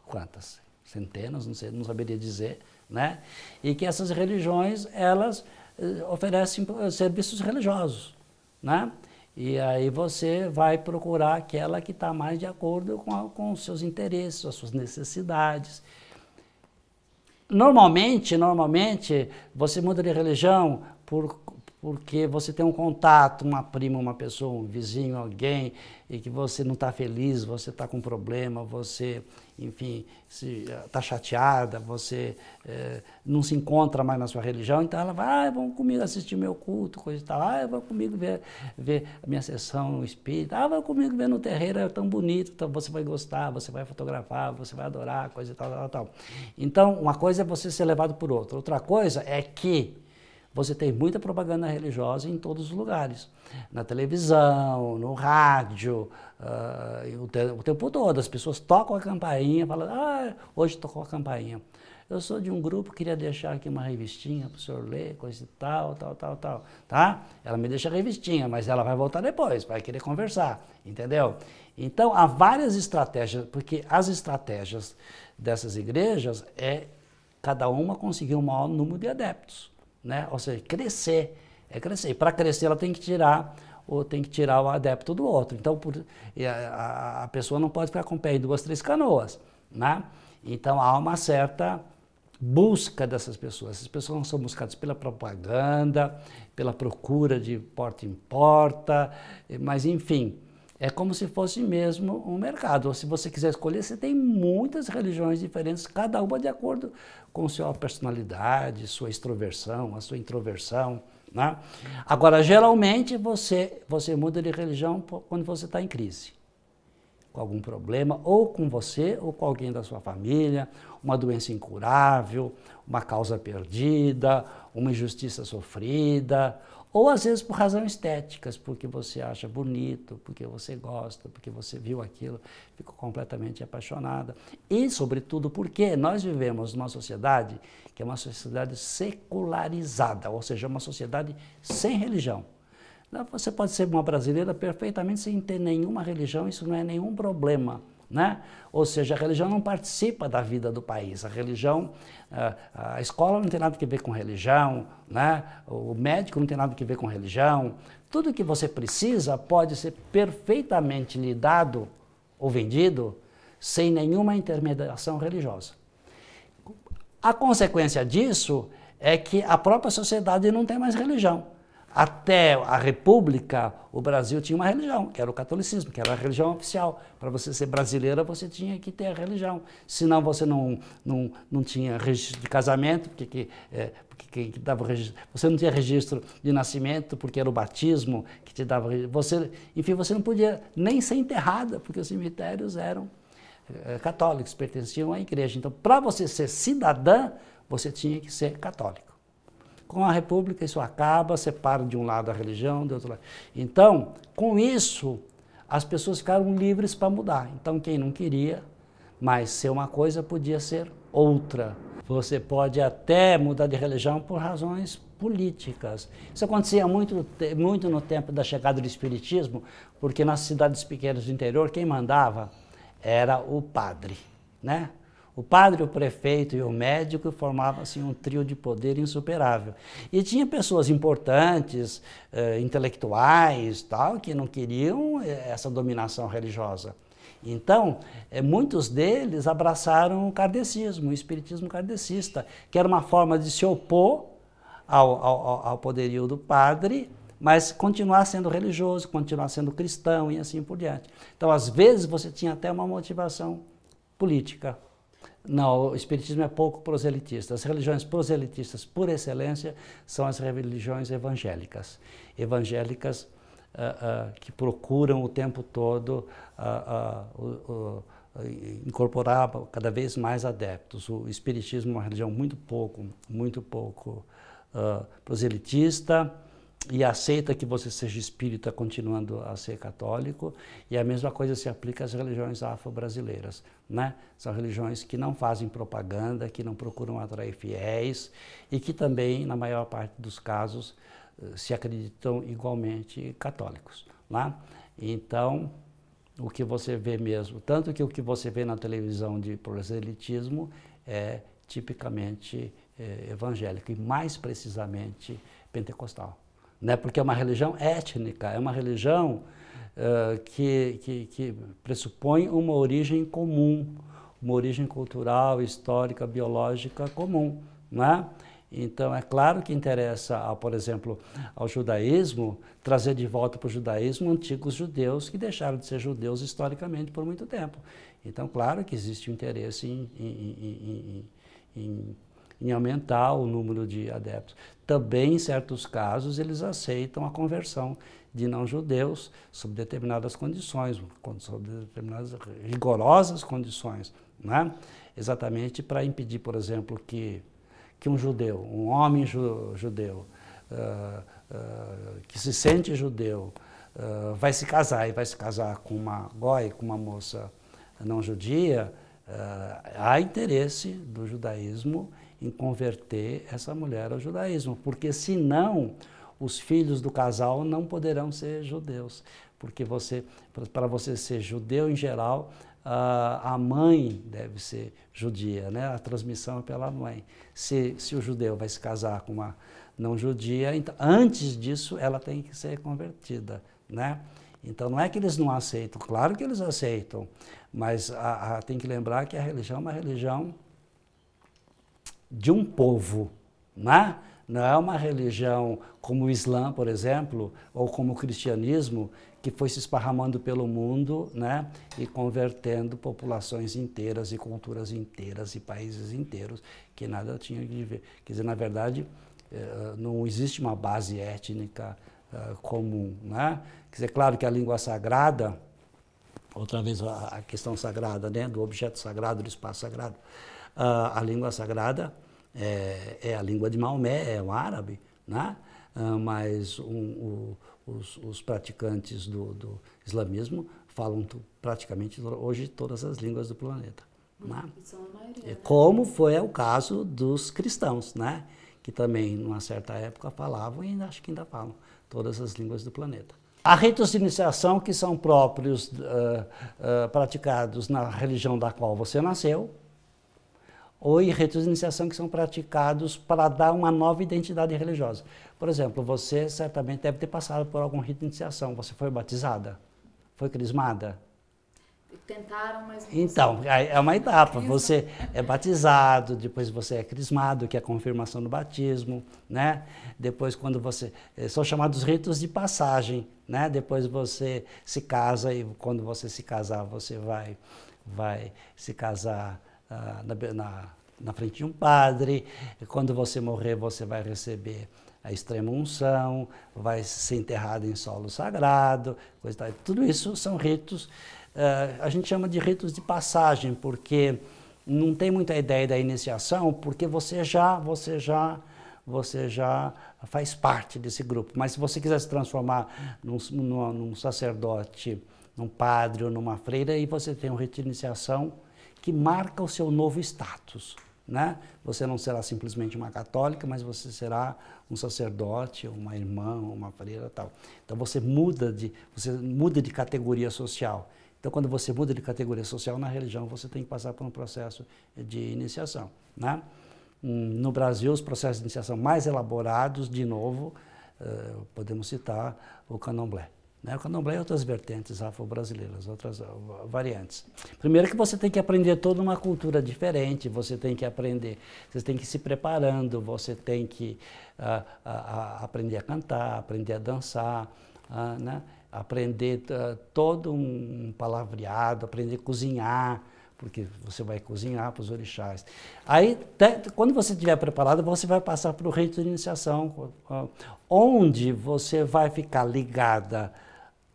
quantas? Centenas, não sei, não saberia dizer, né? E que essas religiões, elas oferecem serviços religiosos, né? E aí você vai procurar aquela que está mais de acordo com os seus interesses, as suas necessidades. Normalmente, você muda de religião porque você tem um contato, uma prima, uma pessoa, um vizinho, alguém, e que você não está feliz, você está com um problema, você, enfim, está chateada, você não se encontra mais na sua religião, então ela vai, vamos comigo assistir meu culto, coisa e tal, vamos comigo ver a minha sessão espírita, vamos comigo ver no terreiro, é tão bonito, então você vai gostar, você vai fotografar, você vai adorar, coisa e tal. Então, uma coisa é você ser levado por outra, outra coisa é que você tem muita propaganda religiosa em todos os lugares, na televisão, no rádio, o tempo todo. As pessoas tocam a campainha, falam, hoje tocou a campainha. Eu sou de um grupo, queria deixar aqui uma revistinha para o senhor ler, coisa e tal, tá? Ela me deixa a revistinha, mas ela vai voltar depois, vai querer conversar, entendeu? Então, há várias estratégias, porque as estratégias dessas igrejas é cada uma conseguir um maior número de adeptos. Né? Ou seja, crescer. E para crescer ela tem que tirar o adepto do outro. Então a pessoa não pode ficar com o pé em 2, 3 canoas. Né? Então há uma certa busca dessas pessoas. Essas pessoas não são buscadas pela propaganda, pela procura de porta em porta, mas enfim, é como se fosse mesmo um mercado. Ou se você quiser escolher, você tem muitas religiões diferentes, cada uma de acordo com sua personalidade, sua extroversão, a sua introversão. Né? Agora, geralmente, você muda de religião quando você está em crise, com algum problema, ou com você, ou com alguém da sua família, uma doença incurável, uma causa perdida, uma injustiça sofrida, ou às vezes por razões estéticas, porque você acha bonito, porque você gosta, porque você viu aquilo, ficou completamente apaixonada. E, sobretudo, porque nós vivemos numa sociedade que é uma sociedade secularizada, ou seja, uma sociedade sem religião. Você pode ser uma brasileira perfeitamente sem ter nenhuma religião, isso não é nenhum problema. Né? Ou seja, a religião não participa da vida do país. A religião, a escola não tem nada a ver com religião, né? O médico não tem nada a ver com religião. Tudo que você precisa pode ser perfeitamente lhe dado ou vendido sem nenhuma intermediação religiosa. A consequência disso é que a própria sociedade não tem mais religião. Até a República, o Brasil tinha uma religião, que era o catolicismo, que era a religião oficial. Para você ser brasileira, você tinha que ter a religião. Senão você não tinha registro de casamento, porque dava registro. Você não tinha registro de nascimento, porque era o batismo que te dava registro. Enfim, você não podia nem ser enterrada, porque os cemitérios eram católicos, pertenciam à igreja. Então, para você ser cidadã, você tinha que ser católico. Com a República isso acaba, separa de um lado a religião, do outro lado. Então, com isso, as pessoas ficaram livres para mudar. Então, quem não queria mais ser uma coisa, podia ser outra. Você pode até mudar de religião por razões políticas. Isso acontecia muito no tempo da chegada do Espiritismo, porque nas cidades pequenas do interior, quem mandava era o padre, né? O padre, o prefeito e o médico formavam assim, um trio de poder insuperável. E tinha pessoas importantes, intelectuais, tal, que não queriam essa dominação religiosa. Então, muitos deles abraçaram o kardecismo, o espiritismo kardecista, que era uma forma de se opor ao poderio do padre, mas continuar sendo religioso, continuar sendo cristão e assim por diante. Então, às vezes, você tinha até uma motivação política. Não, o espiritismo é pouco proselitista. As religiões proselitistas, por excelência, são as religiões evangélicas. Evangélicas que procuram o tempo todo incorporar cada vez mais adeptos. O espiritismo é uma religião muito pouco proselitista, e aceita que você seja espírita continuando a ser católico, e a mesma coisa se aplica às religiões afro-brasileiras, né? São religiões que não fazem propaganda, que não procuram atrair fiéis e que também, na maior parte dos casos, se acreditam igualmente católicos, né? Então, o que você vê mesmo, tanto que o que você vê na televisão de proselitismo é tipicamente evangélico e mais precisamente pentecostal. Né? Porque é uma religião étnica, é uma religião que pressupõe uma origem comum, uma origem cultural, histórica, biológica comum. Né? Então, é claro que interessa, por exemplo, ao judaísmo, trazer de volta para o judaísmo antigos judeus que deixaram de ser judeus historicamente por muito tempo. Então, claro que existe um interesse em aumentar o número de adeptos. Também, em certos casos, eles aceitam a conversão de não-judeus sob determinadas condições, sob determinadas rigorosas condições, né? Exatamente para impedir, por exemplo, que um judeu, um homem judeu, que se sente judeu, vai se casar com uma goi, com uma moça não judia, há interesse do judaísmo em converter essa mulher ao judaísmo, porque senão os filhos do casal não poderão ser judeus, porque para você ser judeu em geral, a mãe deve ser judia, né? A transmissão é pela mãe. Se o judeu vai se casar com uma não judia, então, antes disso ela tem que ser convertida, né? Então não é que eles não aceitam, claro que eles aceitam, mas tem que lembrar que a religião é uma religião de um povo, né? Não é uma religião como o Islã, por exemplo, ou como o cristianismo, que foi se esparramando pelo mundo, né? E convertendo populações inteiras e culturas inteiras e países inteiros que nada tinham de ver. Quer dizer, na verdade, não existe uma base étnica comum, né? Quer dizer, claro que a língua sagrada, outra vez a questão sagrada, né? Do objeto sagrado, do espaço sagrado, a língua sagrada é a língua de Maomé, é o árabe, né? Mas os praticantes do islamismo falam praticamente hoje todas as línguas do planeta. Né? São a maioria, né? Como foi o caso dos cristãos, né? Que também, numa certa época, falavam e acho que ainda falam todas as línguas do planeta. Há ritos de iniciação que são próprios, praticados na religião da qual você nasceu, ou em ritos de iniciação que são praticados para dar uma nova identidade religiosa. Por exemplo, você certamente deve ter passado por algum rito de iniciação. Você foi batizada? Foi crismada? Tentaram, mas não Então, é uma etapa. Você é batizado, depois você é crismado, que é a confirmação do batismo, né? Depois, quando você... São chamados ritos de passagem, né? Depois você se casa e quando você se casar, você vai se casar na frente de um padre. E quando você morrer, você vai receber a extrema unção, vai ser enterrado em solo sagrado, coisa e tal. Tudo isso são ritos. A gente chama de ritos de passagem, porque não tem muita ideia da iniciação, porque você já faz parte desse grupo. Mas se você quiser se transformar num sacerdote, num padre ou numa freira, aí você tem um rito de iniciação que marca o seu novo status, né? Você não será simplesmente uma católica, mas você será um sacerdote, uma irmã, uma freira, tal. Então você muda de categoria social. Então, quando você muda de categoria social na religião, você tem que passar por um processo de iniciação, né? No Brasil, os processos de iniciação mais elaborados, de novo, podemos citar o candomblé, né? O candomblé e outras vertentes afro-brasileiras, outras variantes. Primeiro que você tem que aprender toda uma cultura diferente, você tem que aprender, você tem que ir se preparando, você tem que aprender a cantar, aprender a dançar, né? Aprender todo um palavreado, aprender a cozinhar, porque você vai cozinhar para os orixás. Aí, quando você estiver preparado, você vai passar para o rito de iniciação, onde você vai ficar ligada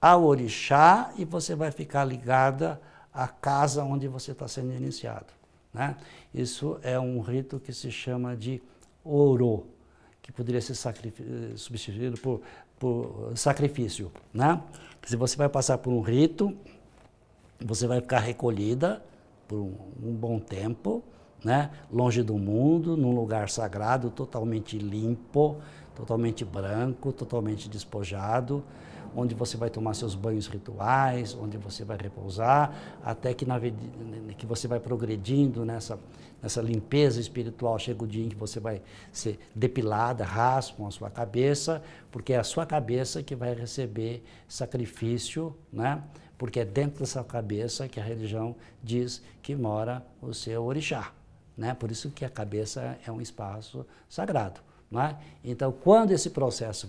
ao orixá e você vai ficar ligada à casa onde você está sendo iniciado, né? Isso é um rito que se chama de orô, que poderia ser substituído por sacrifício, né? Se você vai passar por um rito, você vai ficar recolhida por um bom tempo, né? Longe do mundo, num lugar sagrado, totalmente limpo, totalmente branco, totalmente despojado, onde você vai tomar seus banhos rituais, onde você vai repousar, até que você vai progredindo nessa limpeza espiritual. Chega o dia em que você vai ser depilada, raspam a sua cabeça, porque é a sua cabeça que vai receber sacrifício, né? Porque é dentro dessa cabeça que a religião diz que mora o seu orixá, né? Por isso que a cabeça é um espaço sagrado. Não é? Então, quando esse processo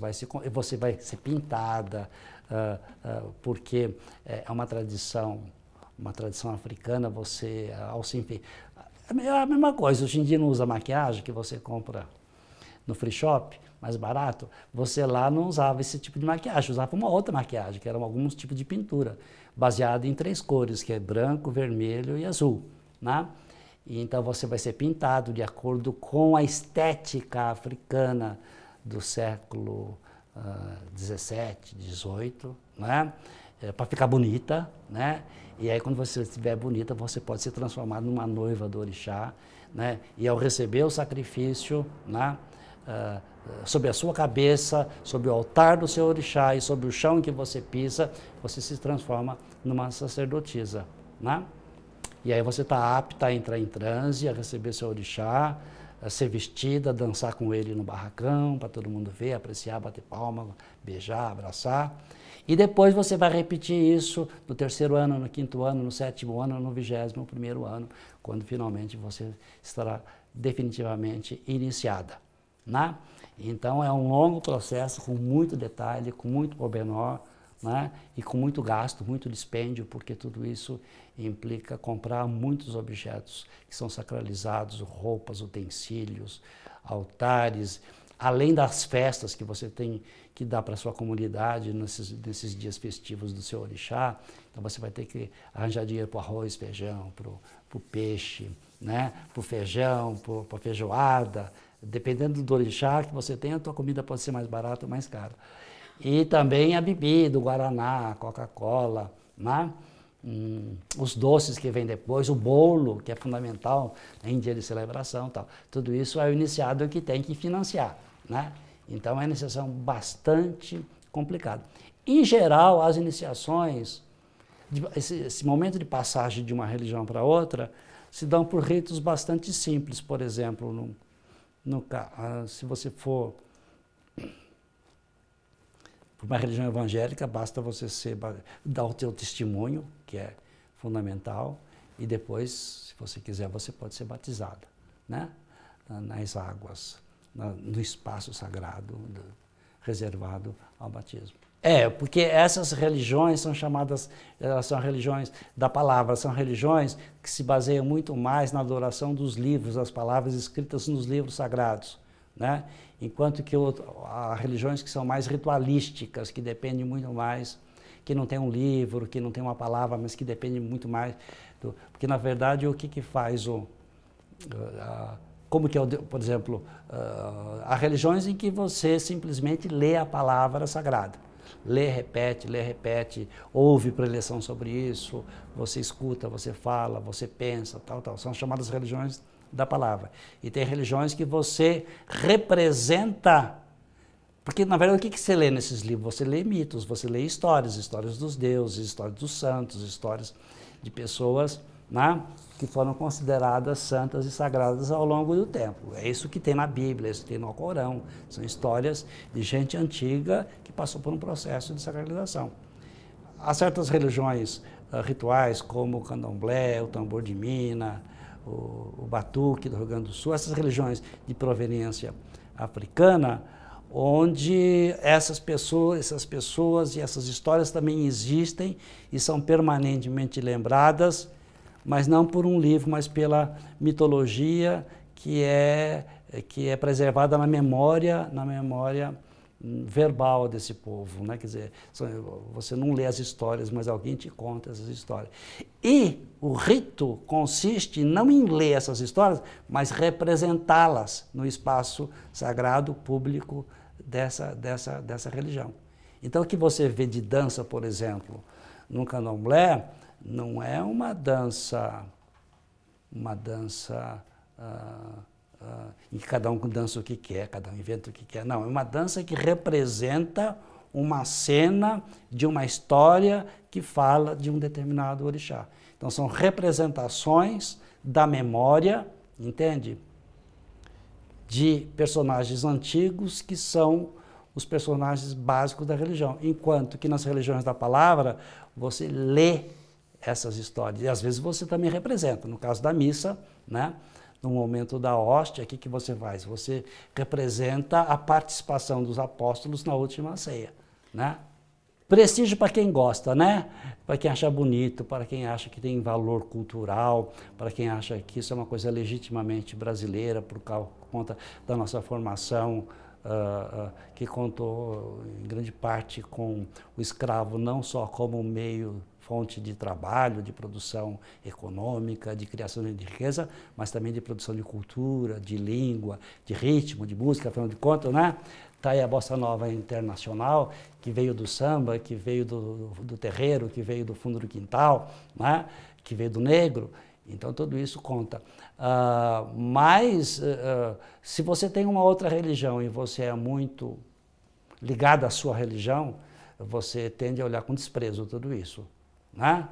você vai ser pintada, porque é uma tradição africana, você, ao se é a mesma coisa, hoje em dia não usa maquiagem que você compra no free shop, mais barato, você lá não usava esse tipo de maquiagem, usava uma outra maquiagem, que eram alguns tipos de pintura, baseada em 3 cores, que é branco, vermelho e azul, né? E então você vai ser pintado de acordo com a estética africana do século XVII, XVIII, né? Para ficar bonita, né? E aí quando você estiver bonita, você pode se transformar numa noiva do orixá, né? E ao receber o sacrifício, né? Sobre a sua cabeça, sobre o altar do seu orixá e sobre o chão em que você pisa, você se transforma numa sacerdotisa, né? E aí você está apta a entrar em transe, a receber seu orixá, a ser vestida, dançar com ele no barracão, para todo mundo ver, apreciar, bater palma, beijar, abraçar. E depois você vai repetir isso no 3º ano, no 5º ano, no 7º ano, no 21º ano, quando finalmente você estará definitivamente iniciada, né? Então é um longo processo com muito detalhe, com muito pormenor, né? E com muito gasto, muito dispêndio, porque tudo isso implica comprar muitos objetos que são sacralizados, roupas, utensílios, altares, além das festas que você tem que dar para a sua comunidade nesses dias festivos do seu orixá. Então você vai ter que arranjar dinheiro para o arroz, feijão, para o peixe, né? Para o feijão, para a feijoada. Dependendo do orixá que você tem, a tua comida pode ser mais barata ou mais cara. E também a bebida, o guaraná, a Coca-Cola, né? Os doces que vêm depois, o bolo, que é fundamental em dia de celebração, tal. Tudo isso é o iniciado que tem que financiar, né? Então é uma iniciação bastante complicada. Em geral, as iniciações, esse momento de passagem de uma religião para outra, se dão por ritos bastante simples. Por exemplo, se você for por uma religião evangélica, basta você dar o teu testemunho, que é fundamental, e depois, se você quiser, você pode ser batizado, né? Nas águas, no espaço sagrado reservado ao batismo. Porque essas religiões são chamadas, elas são religiões da palavra, são religiões que se baseiam muito mais na adoração dos livros, das palavras escritas nos livros sagrados, né? Enquanto que há religiões que são mais ritualísticas, que dependem muito mais, que não tem um livro, que não tem uma palavra, mas que dependem muito mais, porque na verdade o que faz como que por exemplo, há religiões em que você simplesmente lê a palavra sagrada. Lê, repete, ouve preleção sobre isso, você escuta, você fala, você pensa, tal. São chamadas religiões da palavra. E tem religiões que você representa, porque na verdade o que você lê nesses livros? Você lê mitos, você lê histórias dos deuses, histórias dos santos, histórias de pessoas, né, que foram consideradas santas e sagradas ao longo do tempo. É isso que tem na Bíblia, é isso que tem no Alcorão. São histórias de gente antiga que passou por um processo de sacralização. Há certas religiões rituais, como o candomblé, o tambor de Mina, o batuque do Rio Grande do Sul, essas religiões de proveniência africana, onde essas pessoas e essas histórias também existem e são permanentemente lembradas, mas não por um livro, mas pela mitologia que é preservada na memória verbal desse povo, né? Quer dizer, você não lê as histórias, mas alguém te conta essas histórias. E o rito consiste não em ler essas histórias, mas representá-las no espaço sagrado público dessa religião. Então, o que você vê de dança, por exemplo, no candomblé, não é uma dança em que cada um dança o que quer, cada um inventa o que quer. Não, é uma dança que representa uma cena de uma história que fala de um determinado orixá. Então são representações da memória, entende? De personagens antigos que são os personagens básicos da religião. Enquanto que nas religiões da palavra, você lê essas histórias. E às vezes você também representa. No caso da missa, né? No momento da hóstia, o que você faz? Você representa a participação dos apóstolos na última ceia, né? Prestígio para quem gosta, né? Para quem acha bonito, para quem acha que tem valor cultural, para quem acha que isso é uma coisa legitimamente brasileira por conta da nossa formação, que contou em grande parte com o escravo não só como meio, fonte de trabalho, de produção econômica, de criação de riqueza, mas também de produção de cultura, de língua, de ritmo, de música, afinal de contas, né? Está aí a bossa nova internacional, que veio do samba, que veio do terreiro, que veio do fundo do quintal, né? Que veio do negro. Então, tudo isso conta. Mas, se você tem uma outra religião e você é muito ligado à sua religião, você tende a olhar com desprezo tudo isso, né?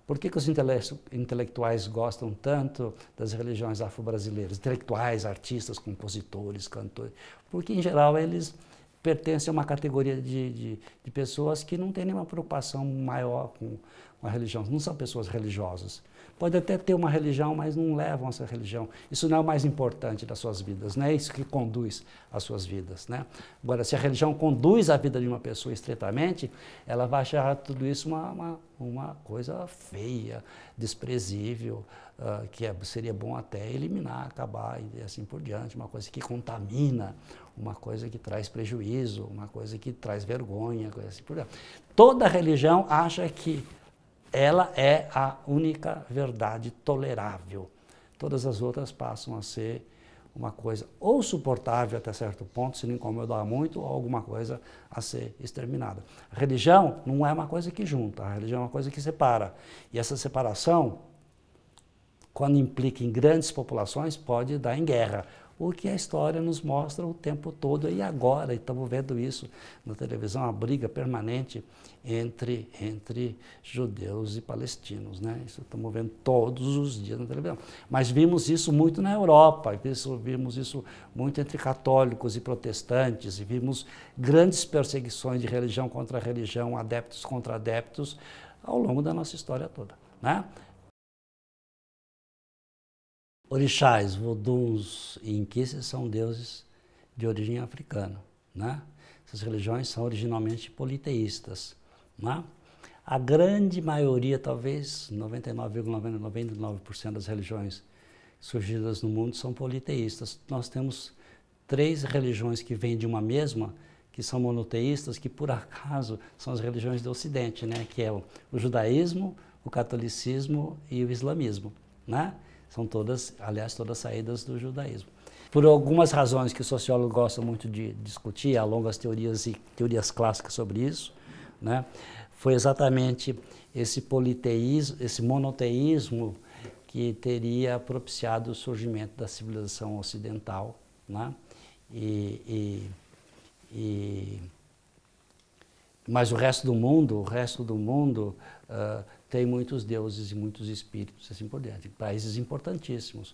Por que os intelectuais gostam tanto das religiões afro-brasileiras? Intelectuais, artistas, compositores, cantores. Porque, em geral, eles pertencem a uma categoria de pessoas que não têm nenhuma preocupação maior com a religião. Não são pessoas religiosas. Pode até ter uma religião, mas não levam essa religião. Isso não é o mais importante das suas vidas, não é isso que conduz as suas vidas, né? Agora, se a religião conduz a vida de uma pessoa estreitamente, ela vai achar tudo isso uma coisa feia, desprezível, que seria bom até eliminar, acabar e assim por diante, uma coisa que contamina, uma coisa que traz prejuízo, uma coisa que traz vergonha, coisa assim por diante. Toda religião acha que ela é a única verdade tolerável. Todas as outras passam a ser uma coisa ou suportável até certo ponto, se não incomodar muito, ou alguma coisa a ser exterminada. A religião não é uma coisa que junta, a religião é uma coisa que separa. E essa separação, quando implica em grandes populações, pode dar em guerra. O que a história nos mostra o tempo todo e agora, e estamos vendo isso na televisão, uma briga permanente entre judeus e palestinos, né? Isso estamos vendo todos os dias na televisão. Mas vimos isso muito na Europa, vimos isso muito entre católicos e protestantes, e vimos grandes perseguições de religião contra religião, adeptos contra adeptos, ao longo da nossa história toda, né? Orixás, voduns e inquices são deuses de origem africana, né? Essas religiões são originalmente politeístas, né? A grande maioria, talvez 99,99% das religiões surgidas no mundo são politeístas. Nós temos 3 religiões que vêm de uma mesma, que são monoteístas, que por acaso são as religiões do Ocidente, né? Que é o judaísmo, o catolicismo e o islamismo, né? São todas, aliás, todas saídas do judaísmo. Por algumas razões que o sociólogo gosta muito de discutir, há longas teorias e teorias clássicas sobre isso, né? Foi exatamente esse politeísmo, esse monoteísmo que teria propiciado o surgimento da civilização ocidental, né? Mas o resto do mundo tem muitos deuses e muitos espíritos, assim por diante. Países importantíssimos,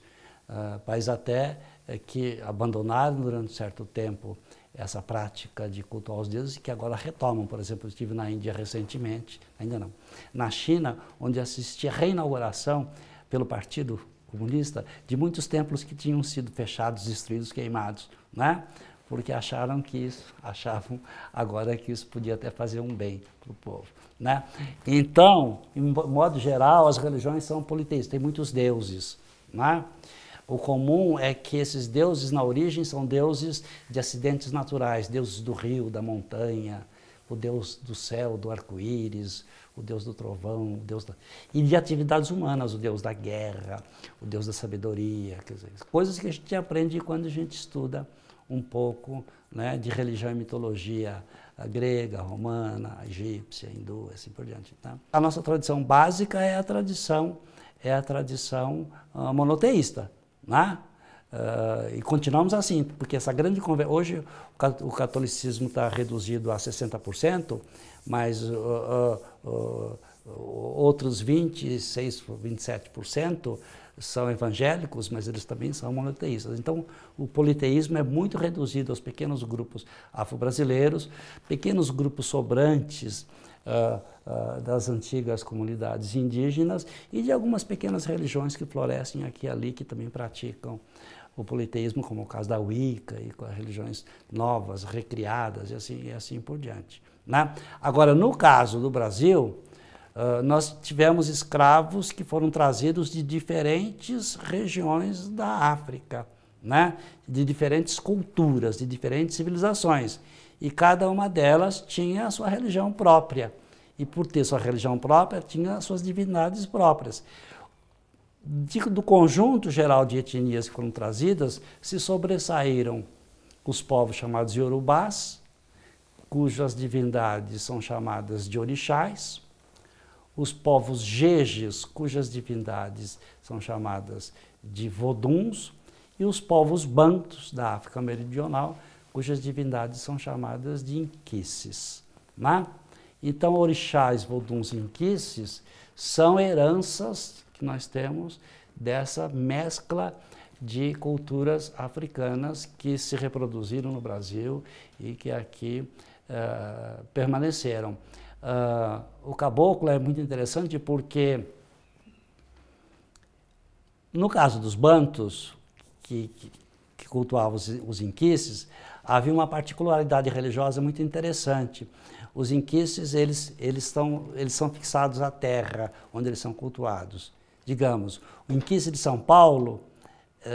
países até que abandonaram durante um certo tempo essa prática de culto aos deuses e que agora retomam. Por exemplo, eu estive na Índia recentemente, ainda não, na China, onde assisti a reinauguração pelo Partido Comunista de muitos templos que tinham sido fechados, destruídos, queimados, né? Porque achavam agora que isso podia até fazer um bem para o povo, né? Então, em modo geral, as religiões são politeístas, tem muitos deuses, né? O comum é que esses deuses, na origem, são deuses de acidentes naturais, deuses do rio, da montanha, o deus do céu, do arco-íris, o deus do trovão, e de atividades humanas, o deus da guerra, o deus da sabedoria, quer dizer, coisas que a gente aprende quando a gente estuda um pouco, né, de religião e mitologia grega, romana, egípcia, hindu, assim por diante. Tá? A nossa tradição básica é a tradição monoteísta, né? E continuamos assim, porque essa grande conversa... Hoje o catolicismo está reduzido a 60%, mas outros 26%, 27% são evangélicos, mas eles também são monoteístas. Então, o politeísmo é muito reduzido aos pequenos grupos afro-brasileiros, pequenos grupos sobrantes das antigas comunidades indígenas e de algumas pequenas religiões que florescem aqui e ali, que também praticam o politeísmo, como o caso da Wicca e com as religiões novas, recriadas e assim por diante, né? Agora, no caso do Brasil, nós tivemos escravos que foram trazidos de diferentes regiões da África, né? De diferentes culturas, de diferentes civilizações. E cada uma delas tinha a sua religião própria. E por ter sua religião própria, tinha as suas divindades próprias. Do conjunto geral de etnias que foram trazidas, se sobressaíram os povos chamados Iorubás, cujas divindades são chamadas de orixás, os povos Jejes, cujas divindades são chamadas de voduns, e os povos Bantus, da África Meridional, cujas divindades são chamadas de inquices, né? Então, orixás, voduns e inquices são heranças que nós temos dessa mescla de culturas africanas que se reproduziram no Brasil e que aqui permaneceram. O caboclo é muito interessante porque, no caso dos bantus, que cultuavam os inquices, havia uma particularidade religiosa muito interessante. Os inquices, eles são fixados à terra onde eles são cultuados. Digamos, o inquice de São Paulo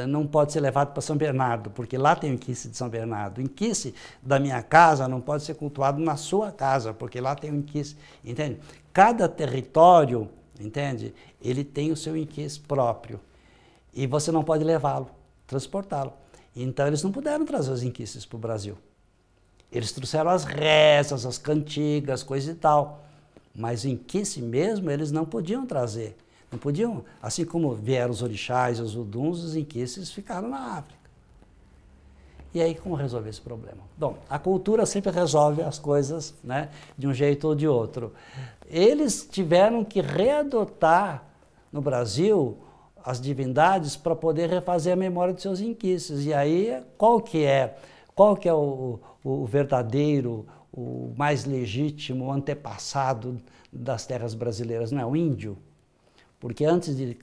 não pode ser levado para São Bernardo, porque lá tem o inquice de São Bernardo. O inquice da minha casa não pode ser cultuado na sua casa, porque lá tem o inquice, entende? Cada território, entende? Ele tem o seu inquice próprio. E você não pode levá-lo, transportá-lo. Então, eles não puderam trazer os inquices para o Brasil. Eles trouxeram as rezas, as cantigas, coisa e tal. Mas o inquice mesmo, eles não podiam trazer. Não podiam, assim como vieram os orixás e os voduns, os inquices ficaram na África. E aí, como resolver esse problema? Bom, a cultura sempre resolve as coisas, né, de um jeito ou de outro. Eles tiveram que readotar no Brasil as divindades para poder refazer a memória de seus inquices. E aí, qual que é o verdadeiro, o mais legítimo antepassado das terras brasileiras não é o índio? Porque antes de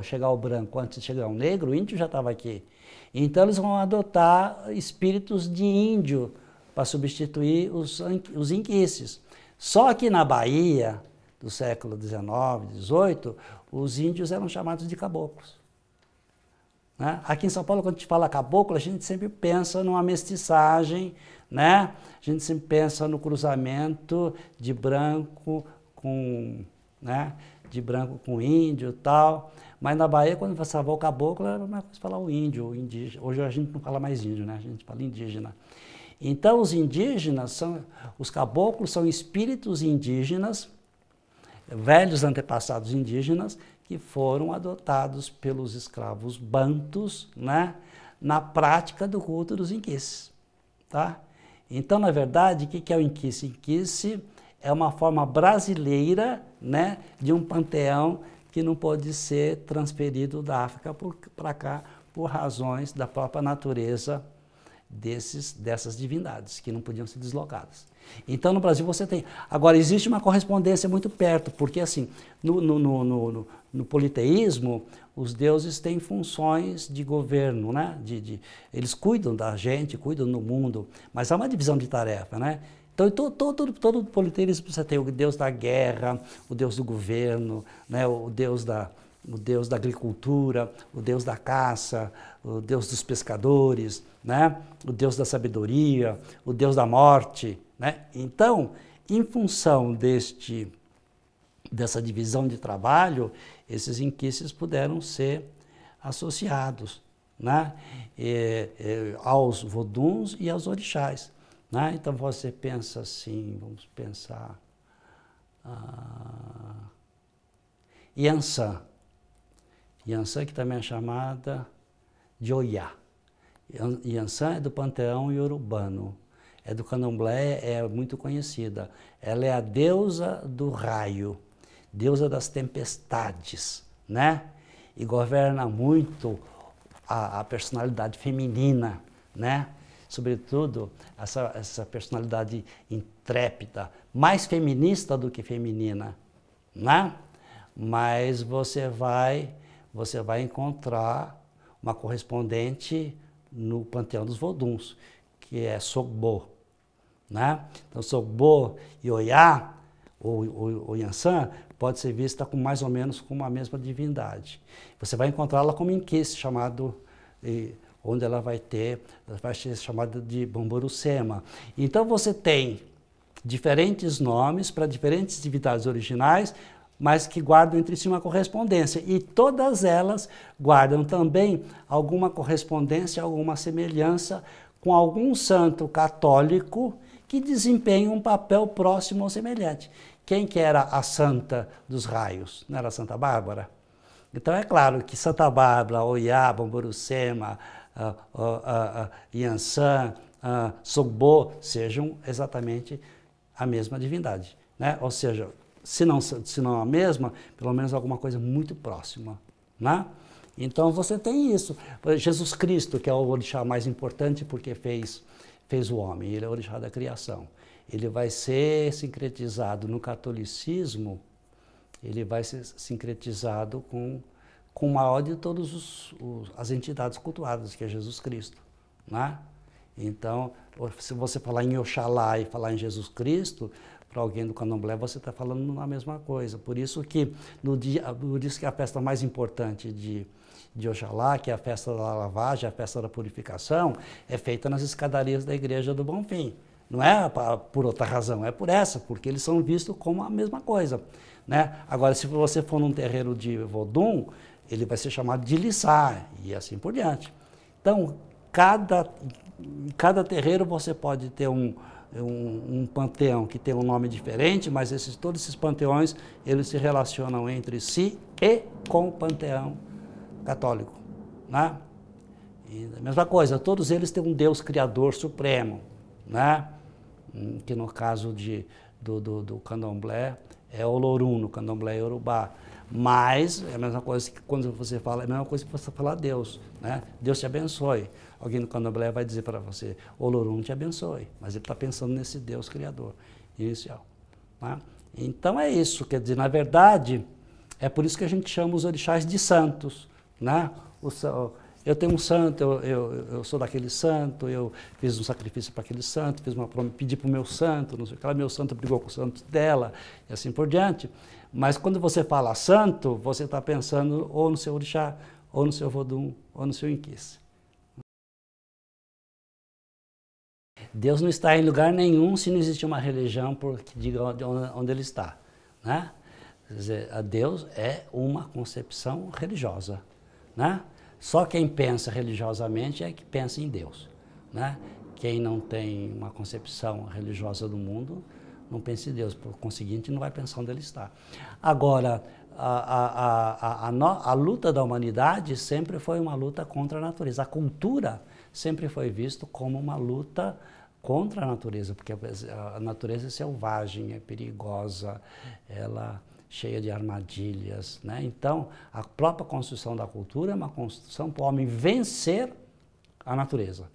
chegar o branco, antes de chegar o negro, o índio já estava aqui. Então eles vão adotar espíritos de índio para substituir os inquices. Só que na Bahia, do século XIX, XVIII, os índios eram chamados de caboclos. Né? Aqui em São Paulo, quando a gente fala caboclo, a gente sempre pensa numa mestiçagem, né? A gente sempre pensa no cruzamento de branco com, né? De branco com índio e tal. Mas na Bahia, quando você falava o caboclo, era uma coisa falar o índio, o indígena. Hoje a gente não fala mais índio, né? A gente fala indígena. Então, os indígenas, os caboclos são espíritos indígenas, velhos antepassados indígenas, que foram adotados pelos escravos bantus, né, na prática do culto dos inquices. Tá? Então, na verdade, o que é o inquice? Inquice é uma forma brasileira, né, de um panteão que não pode ser transferido da África para cá por razões da própria natureza dessas divindades, que não podiam ser deslocadas. Então, no Brasil você tem... Agora, existe uma correspondência muito perto, porque assim, no politeísmo, os deuses têm funções de governo, né? Eles cuidam da gente, cuidam do mundo, mas há uma divisão de tarefa, né? Então, todo politeísmo você tem o deus da guerra, o deus do governo, né? O deus da agricultura, o deus da caça, o deus dos pescadores, né? O deus da sabedoria, o deus da morte, né? Então, em função dessa divisão de trabalho, esses inquices puderam ser associados, né? Aos voduns e aos orixás. Né? Então você pensa assim, vamos pensar, Yansan. Yansan, que também é chamada de Oiá. Yansan é do panteão iorubano, é do candomblé, é muito conhecida. Ela é a deusa do raio, deusa das tempestades, né? E governa muito a personalidade feminina, né? Sobretudo essa personalidade intrépida, mais feminista do que feminina, né? Mas você vai encontrar uma correspondente no panteão dos voduns, que é Sogbo, né? Então, Sogbo e Oiá, ou Yansan, pode ser vista com mais ou menos como a mesma divindade. Você vai encontrá-la como inquice, onde ela vai ser chamada de Bamburucema. Então você tem diferentes nomes para diferentes divindades originais, mas que guardam entre si uma correspondência. E todas elas guardam também alguma correspondência, alguma semelhança com algum santo católico que desempenha um papel próximo ou semelhante. Quem que era a santa dos raios? Não era a Santa Bárbara? Então é claro que Santa Bárbara, Oiá, Bamburucema, Yansan, Sogbo sejam exatamente a mesma divindade, né? Ou seja, se não a mesma, pelo menos alguma coisa muito próxima, né? Então você tem isso. Jesus Cristo, que é o orixá mais importante porque fez o homem, ele é o orixá da criação. Ele vai ser sincretizado no catolicismo, ele vai ser sincretizado com o maior de todas as entidades cultuadas, que é Jesus Cristo, né? Então, se você falar em Oxalá e falar em Jesus Cristo, para alguém do candomblé, você está falando a mesma coisa. Por isso que a festa mais importante de Oxalá, que é a festa da lavagem, a festa da purificação, é feita nas escadarias da Igreja do Bonfim. Não é por outra razão, é por essa, porque eles são vistos como a mesma coisa, né? Agora, se você for num terreiro de Vodum, ele vai ser chamado de Lissá e assim por diante. Então, em cada terreiro você pode ter um panteão que tem um nome diferente, mas todos esses panteões, eles se relacionam entre si e com o panteão católico, né? E a mesma coisa, todos eles têm um Deus Criador Supremo, né? Que no caso do candomblé é Olorum, no candomblé Yorubá. Mas é a mesma coisa que quando você fala, é a mesma coisa que você falar Deus, né? Deus te abençoe. Alguém no candomblé vai dizer para você, Olorum te abençoe, mas ele está pensando nesse Deus criador inicial. Né? Então é isso, quer dizer, na verdade, é por isso que a gente chama os orixás de santos. Né? Eu tenho um santo, eu sou daquele santo, eu fiz um sacrifício para aquele santo, pedi para o meu santo, não sei o que lá, meu santo brigou com o santo dela, e assim por diante. Mas quando você fala santo, você está pensando ou no seu orixá, ou no seu vodum, ou no seu inquice. Deus não está em lugar nenhum se não existir uma religião que diga onde ele está. Né? Quer dizer, a Deus é uma concepção religiosa. Né? Só quem pensa religiosamente é que pensa em Deus. Né? Quem não tem uma concepção religiosa do mundo não pensa em Deus, por conseguinte não vai pensar onde ele está. Agora, a luta da humanidade sempre foi uma luta contra a natureza. A cultura sempre foi vista como uma luta contra a natureza, porque a natureza é selvagem, é perigosa, ela cheia de armadilhas. Né? Então, a própria construção da cultura é uma construção para o homem vencer a natureza.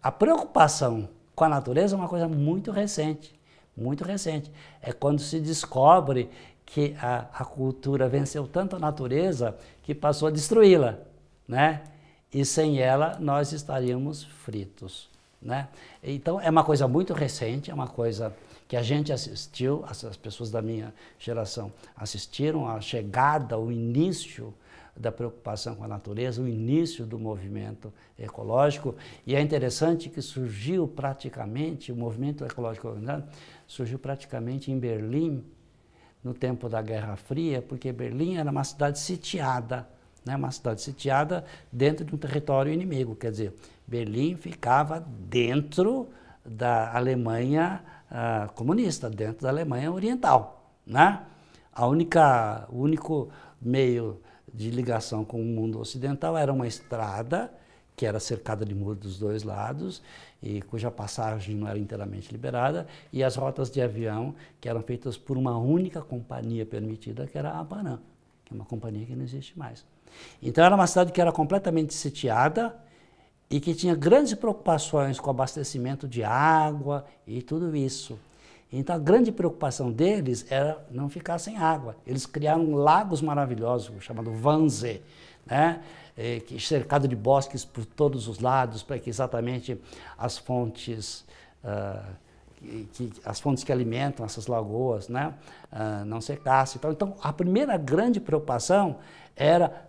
A preocupação com a natureza é uma coisa muito recente. Muito recente. É quando se descobre que a cultura venceu tanto a natureza que passou a destruí-la, né? E sem ela nós estaríamos fritos, né? Então é uma coisa muito recente, é uma coisa que a gente assistiu, as pessoas da minha geração assistiram à chegada, o início da preocupação com a natureza, o início do movimento ecológico, e é interessante que surgiu praticamente, o movimento ecológico organizado surgiu praticamente em Berlim, no tempo da Guerra Fria, porque Berlim era uma cidade sitiada, né? Uma cidade sitiada dentro de um território inimigo, quer dizer, Berlim ficava dentro da Alemanha comunista, dentro da Alemanha Oriental. Né? O único meio de ligação com o mundo ocidental era uma estrada que era cercada de muros dos dois lados e cuja passagem não era inteiramente liberada, e as rotas de avião que eram feitas por uma única companhia permitida, que era a Panam, que é uma companhia que não existe mais. Então era uma cidade que era completamente sitiada e que tinha grandes preocupações com o abastecimento de água e tudo isso. Então a grande preocupação deles era não ficar sem água. Eles criaram lagos maravilhosos, chamado Wannsee, né? Cercado de bosques por todos os lados, para que exatamente as fontes que alimentam essas lagoas, né? Não secassem. Então a primeira grande preocupação era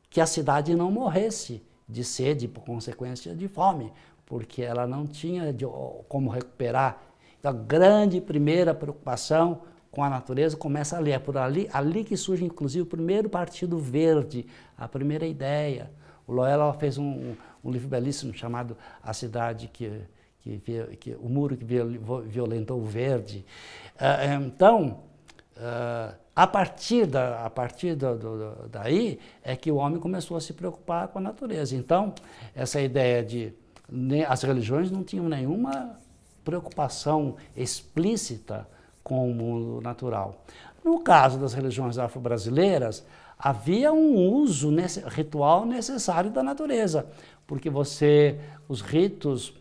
que a cidade não morresse de sede por consequência de fome, porque ela não tinha como recuperar. Então, a grande primeira preocupação com a natureza começa ali. É por ali que surge, inclusive, o primeiro Partido Verde, a primeira ideia. O Loyola fez um livro belíssimo chamado A Cidade o Muro que Violentou o Verde. A partir daí é que o homem começou a se preocupar com a natureza. Então, essa ideia as religiões não tinham nenhuma preocupação explícita com o mundo natural. No caso das religiões afro-brasileiras, havia um uso ritual necessário da natureza, porque os ritos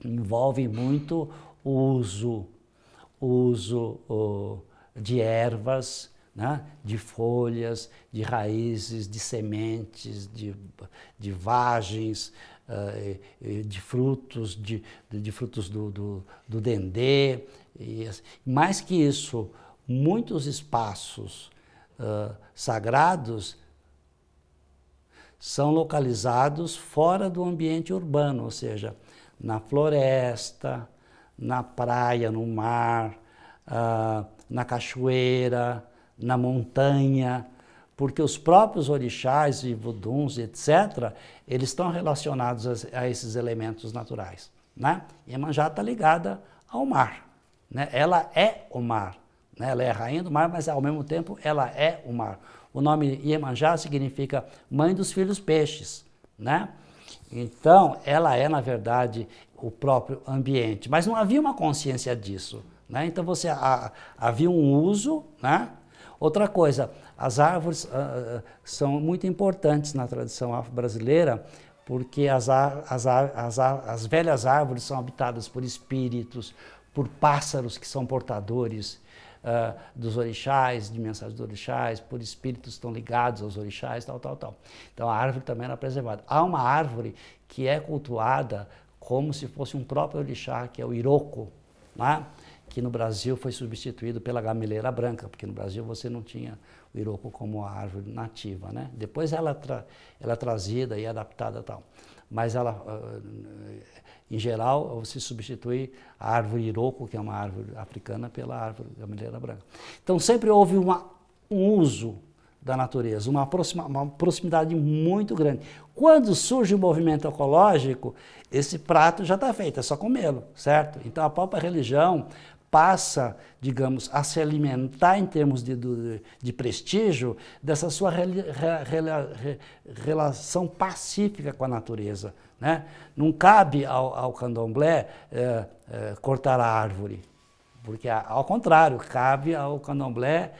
envolvem muito o uso de ervas, né? De folhas, de raízes, de sementes, de vagens, de frutos, de frutos do dendê. Mais que isso, muitos espaços sagrados são localizados fora do ambiente urbano, ou seja, na floresta, na praia, no mar, na cachoeira, na montanha, porque os próprios orixás e voduns, etc., eles estão relacionados a esses elementos naturais. Né? Iemanjá está ligada ao mar. Né? Ela é o mar. Né? Ela é a rainha do mar, mas ao mesmo tempo ela é o mar. O nome Iemanjá significa mãe dos filhos peixes. Né? Então, ela é, na verdade, o próprio ambiente. Mas não havia uma consciência disso né? Então havia um uso, né? Outra coisa, as árvores são muito importantes na tradição afro-brasileira, porque as velhas árvores são habitadas por espíritos, por pássaros que são portadores dos orixás, de mensagens dos orixás, por espíritos que estão ligados aos orixás, tal. Então a árvore também era preservada. Há uma árvore que é cultuada como se fosse um próprio orixá, que é o Iroko, né? Que no Brasil foi substituído pela gameleira branca, porque no Brasil você não tinha o Iroko como a árvore nativa, né? Depois ela é trazida e adaptada e tal. Mas ela, em geral, você substitui a árvore Iroko, que é uma árvore africana, pela árvore gameleira branca. Então sempre houve um uso da natureza, uma proximidade muito grande. Quando surge o movimento ecológico, esse prato já está feito, é só comê-lo, certo? Então a própria religião passa, digamos, a se alimentar em termos de prestígio dessa sua relação pacífica com a natureza, né? Não cabe ao candomblé cortar a árvore, porque, ao contrário, cabe ao candomblé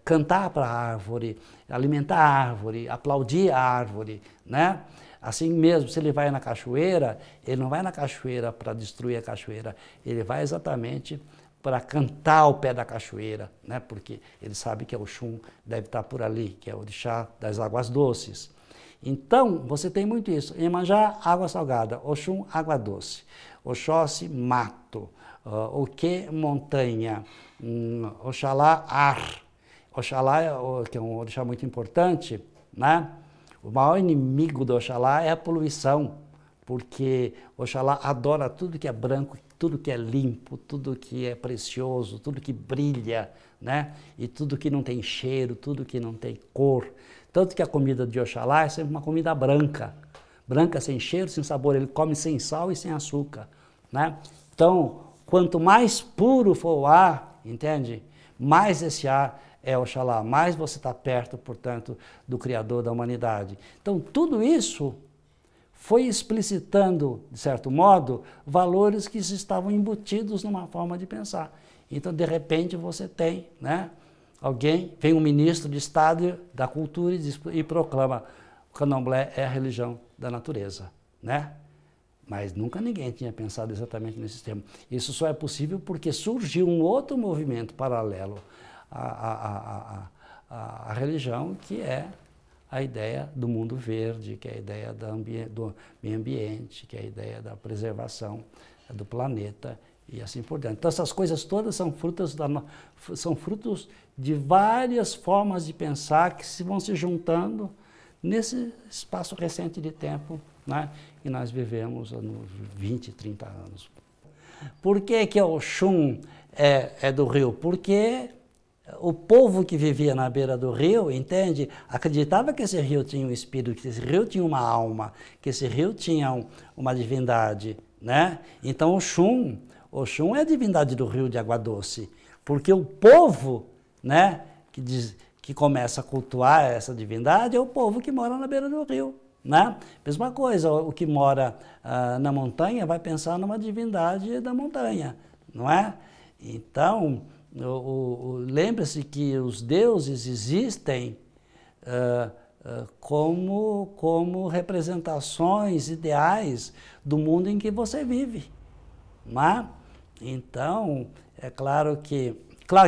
cantar para a árvore, alimentar a árvore, aplaudir a árvore, né? Assim mesmo, se ele vai na cachoeira, ele não vai na cachoeira para destruir a cachoeira, ele vai exatamente para cantar ao pé da cachoeira, né? Porque ele sabe que Oxum deve estar por ali, que é o orixá das águas doces. Então, você tem muito isso. Iemanjá, água salgada. Oxum, água doce. Oxóssi, mato. Oquê, montanha. Oxalá, ar. Oxalá, que é um orixá muito importante, né? O maior inimigo do Oxalá é a poluição, porque Oxalá adora tudo que é branco, tudo que é limpo, tudo que é precioso, tudo que brilha, né? E tudo que não tem cheiro, tudo que não tem cor. Tanto que a comida de Oxalá é sempre uma comida branca. Branca, sem cheiro, sem sabor. Ele come sem sal e sem açúcar, né? Então, quanto mais puro for o ar, entende? Mais esse ar é Oxalá, mais você está perto, portanto, do Criador da humanidade. Então, tudo isso foi explicitando, de certo modo, valores que estavam embutidos numa forma de pensar. Então, de repente, você tem, né, vem um ministro de Estado da Cultura e proclama: o candomblé é a religião da natureza, né? Mas nunca ninguém tinha pensado exatamente nesse termo. Isso só é possível porque surgiu um outro movimento paralelo à religião, que é a ideia do mundo verde, que é a ideia do meio ambiente, que é a ideia da preservação do planeta e assim por diante. Então essas coisas todas são frutos de várias formas de pensar que vão se juntando nesse espaço recente de tempo, né, que nós vivemos há 20, 30 anos. Por que que Oxum é do rio? Porque o povo que vivia na beira do rio, entende? Acreditava que esse rio tinha um espírito, que esse rio tinha uma alma, que esse rio tinha uma divindade, né? Então Oxum é a divindade do rio de água doce, porque o povo, né, que começa a cultuar essa divindade é o povo que mora na beira do rio, né? Mesma coisa, o que mora na montanha vai pensar numa divindade da montanha, não é? Então, lembre-se que os deuses existem como representações ideais do mundo em que você vive, não é? Então, é claro que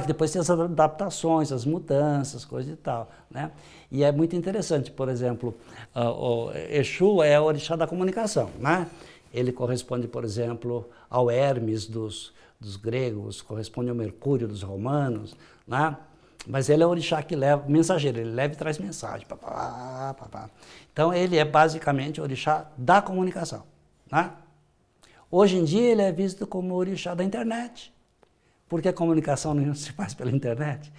depois tem as adaptações, as mudanças, coisa e tal, né? E é muito interessante, por exemplo, o Exu é o orixá da comunicação, né? Ele corresponde, por exemplo, ao Hermes dos gregos, corresponde ao Mercúrio dos romanos, né? Mas ele é o orixá que leva, mensageiro, ele leva e traz mensagem. Então ele é basicamente o orixá da comunicação, né? Hoje em dia ele é visto como o orixá da internet, porque a comunicação não se faz pela internet.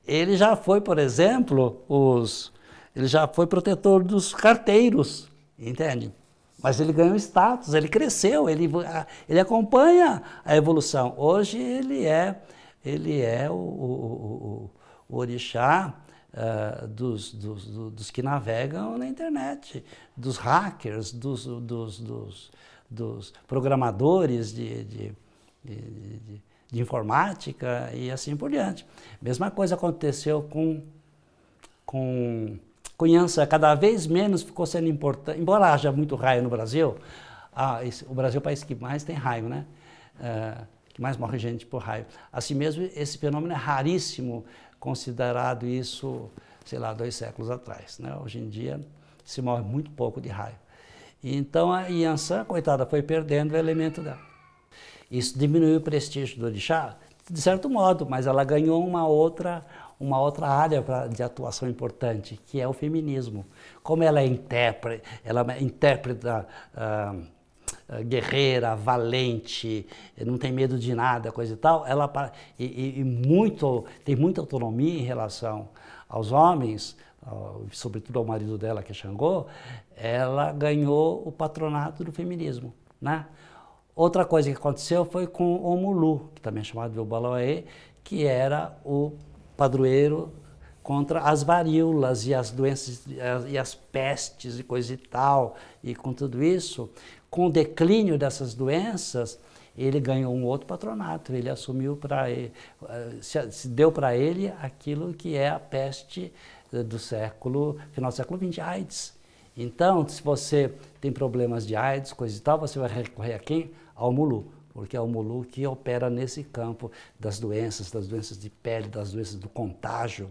Ele já foi, por exemplo, ele já foi protetor dos carteiros, entende? Mas ele ganhou status, ele cresceu, ele acompanha a evolução. Hoje ele é o orixá dos que navegam na internet, dos hackers, dos programadores de de informática e assim por diante. Mesma coisa aconteceu com Yansan, cada vez menos ficou sendo importante, embora haja muito raio no Brasil, o Brasil é o país que mais tem raio, né? Que mais morre gente por raio. Assim mesmo, esse fenômeno é raríssimo, considerado isso, sei lá, 2 séculos atrás, né? Hoje em dia se morre muito pouco de raio. Então a Yansan, coitada, foi perdendo o elemento dela. Isso diminuiu o prestígio do orixá, de certo modo, mas ela ganhou uma outra área de atuação importante, que é o feminismo. Como ela é intérprete guerreira, valente, não tem medo de nada, coisa e tal, ela tem muita autonomia em relação aos homens, sobretudo ao marido dela, que é Xangô, ela ganhou o patronato do feminismo, né? Outra coisa que aconteceu foi com o Omulu, que também é chamado de Obaloaê, que era o padroeiro contra as varíolas e as doenças e as pestes e coisa e tal. E com tudo isso, com o declínio dessas doenças, ele ganhou um outro patronato. Ele assumiu para ele, se deu para ele aquilo que é a peste do final do século XX, AIDS. Então, se você tem problemas de AIDS, coisa e tal, você vai recorrer a quem? Ao Mulu, porque é o Mulu que opera nesse campo das doenças de pele, das doenças do contágio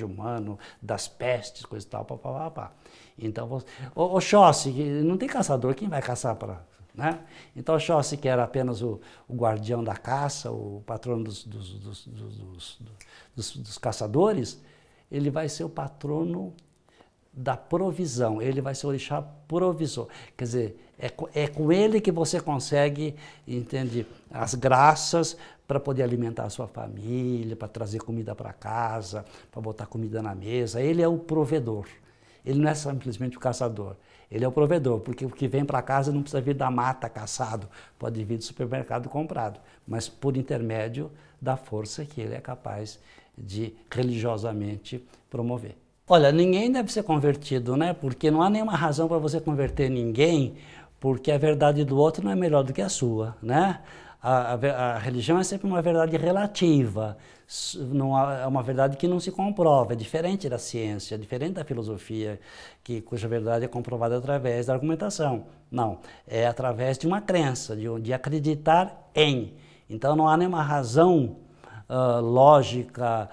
humano, das pestes, coisa e tal, papapá. Então, o Xóssi, não tem caçador, quem vai caçar para... Né? Então, o Xóssi, que era apenas o guardião da caça, o patrono dos caçadores, ele vai ser o patrono da provisão, ele vai ser o orixá provisor. Quer dizer, é com ele que você consegue, entende, as graças para poder alimentar a sua família, para trazer comida para casa, para botar comida na mesa. Ele é o provedor. Ele não é simplesmente o caçador, ele é o provedor, porque o que vem para casa não precisa vir da mata caçado, pode vir do supermercado comprado, mas por intermédio da força que ele é capaz de religiosamente promover. Olha, ninguém deve ser convertido, né? Porque não há nenhuma razão para você converter ninguém, porque a verdade do outro não é melhor do que a sua, né? A religião é sempre uma verdade relativa, é uma verdade que não se comprova, é diferente da ciência, é diferente da filosofia, cuja verdade é comprovada através da argumentação. Não, é através de uma crença, de acreditar em. Então não há nenhuma razão lógica,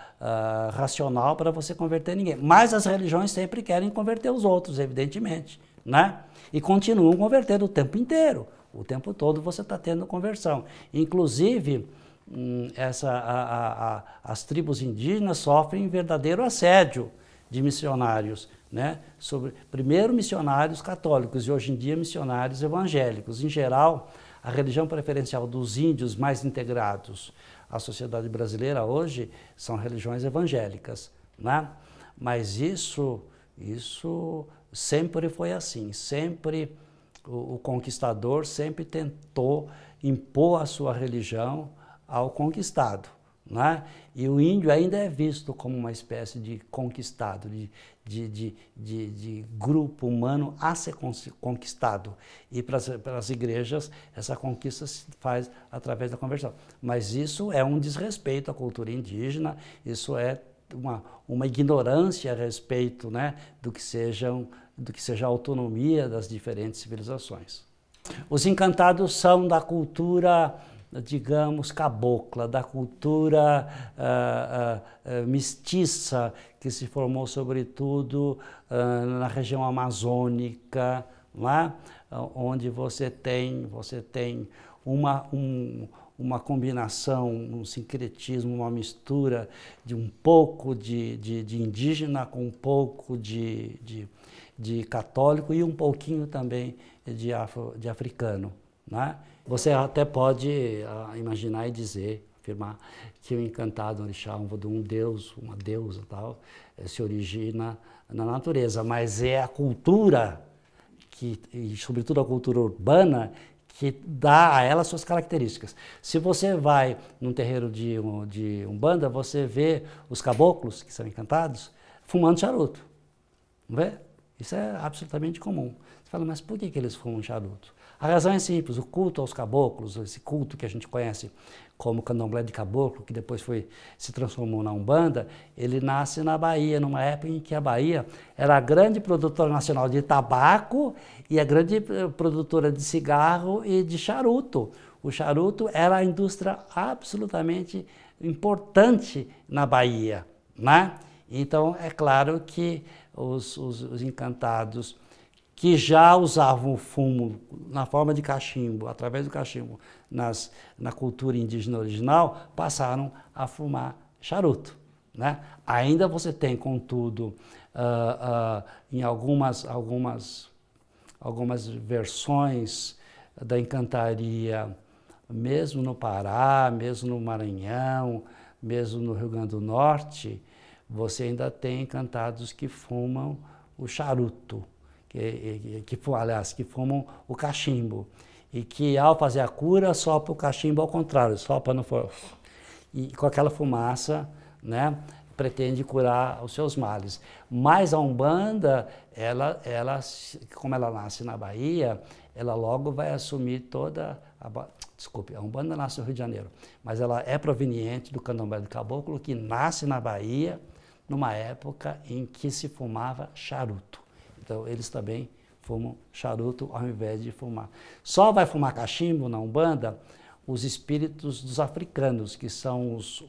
racional para você converter ninguém. Mas as religiões sempre querem converter os outros, evidentemente, né? E continuam convertendo o tempo inteiro. O tempo todo você está tendo conversão. Inclusive, as tribos indígenas sofrem verdadeiro assédio de missionários, né? Primeiro missionários católicos e hoje em dia missionários evangélicos. Em geral, a religião preferencial dos índios mais integrados à sociedade brasileira hoje são religiões evangélicas, né? Mas isso sempre foi assim, sempre o conquistador sempre tentou impor a sua religião ao conquistado, né? E o índio ainda é visto como uma espécie de conquistado, de grupo humano a ser conquistado. E para as igrejas, essa conquista se faz através da conversão. Mas isso é um desrespeito à cultura indígena, isso é uma ignorância a respeito, né, do que seja a autonomia das diferentes civilizações. Os encantados são da cultura, digamos, cabocla, da cultura mestiça que se formou sobretudo na região amazônica, lá, onde você tem uma combinação, um sincretismo, uma mistura de um pouco de indígena com um pouco de católico e um pouquinho também de africano, né? Você até pode imaginar e dizer, afirmar que o encantado orixá, um deus, uma deusa tal, se origina na natureza, mas é a cultura, e sobretudo a cultura urbana, que dá a ela suas características. Se você vai num terreiro de Umbanda, você vê os caboclos, que são encantados, fumando charuto, não vê? Isso é absolutamente comum. Você fala, mas por que eles fumam charuto? A razão é simples, o culto aos caboclos, esse culto que a gente conhece como candomblé de caboclo, que depois se transformou na Umbanda, ele nasce na Bahia, numa época em que a Bahia era a grande produtora nacional de tabaco e a grande produtora de cigarro e de charuto. O charuto era a indústria absolutamente importante na Bahia, né? Então, é claro que os encantados que já usavam o fumo na forma de cachimbo, através do cachimbo, na cultura indígena original, passaram a fumar charuto, né? Ainda você tem, contudo, em algumas versões da encantaria, mesmo no Pará, mesmo no Maranhão, mesmo no Rio Grande do Norte, você ainda tem encantados que fumam o charuto, que fumam o cachimbo, e que ao fazer a cura sopra o cachimbo ao contrário, sopra no fogo, e com aquela fumaça, né, pretende curar os seus males. Mas a Umbanda, como ela nasce na Bahia, ela logo vai assumir toda a Umbanda nasce no Rio de Janeiro, mas ela é proveniente do candomblé do caboclo, que nasce na Bahia, numa época em que se fumava charuto. Então, eles também fumam charuto ao invés de fumar. Só vai fumar cachimbo na Umbanda os espíritos dos africanos, que são os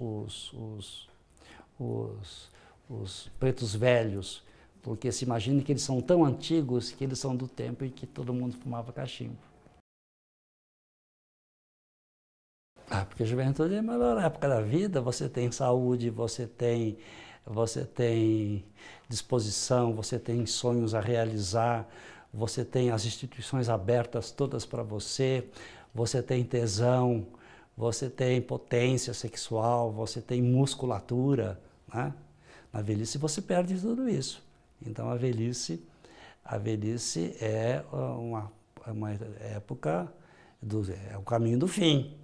pretos velhos, porque se imagina que eles são tão antigos que eles são do tempo em que todo mundo fumava cachimbo. Porque a juventude é a melhor época da vida, você tem saúde, você tem disposição, você tem sonhos a realizar, você tem as instituições abertas todas para você, você tem tesão, você tem potência sexual, você tem musculatura, né? Na velhice você perde tudo isso. Então a velhice é uma época, é o caminho do fim.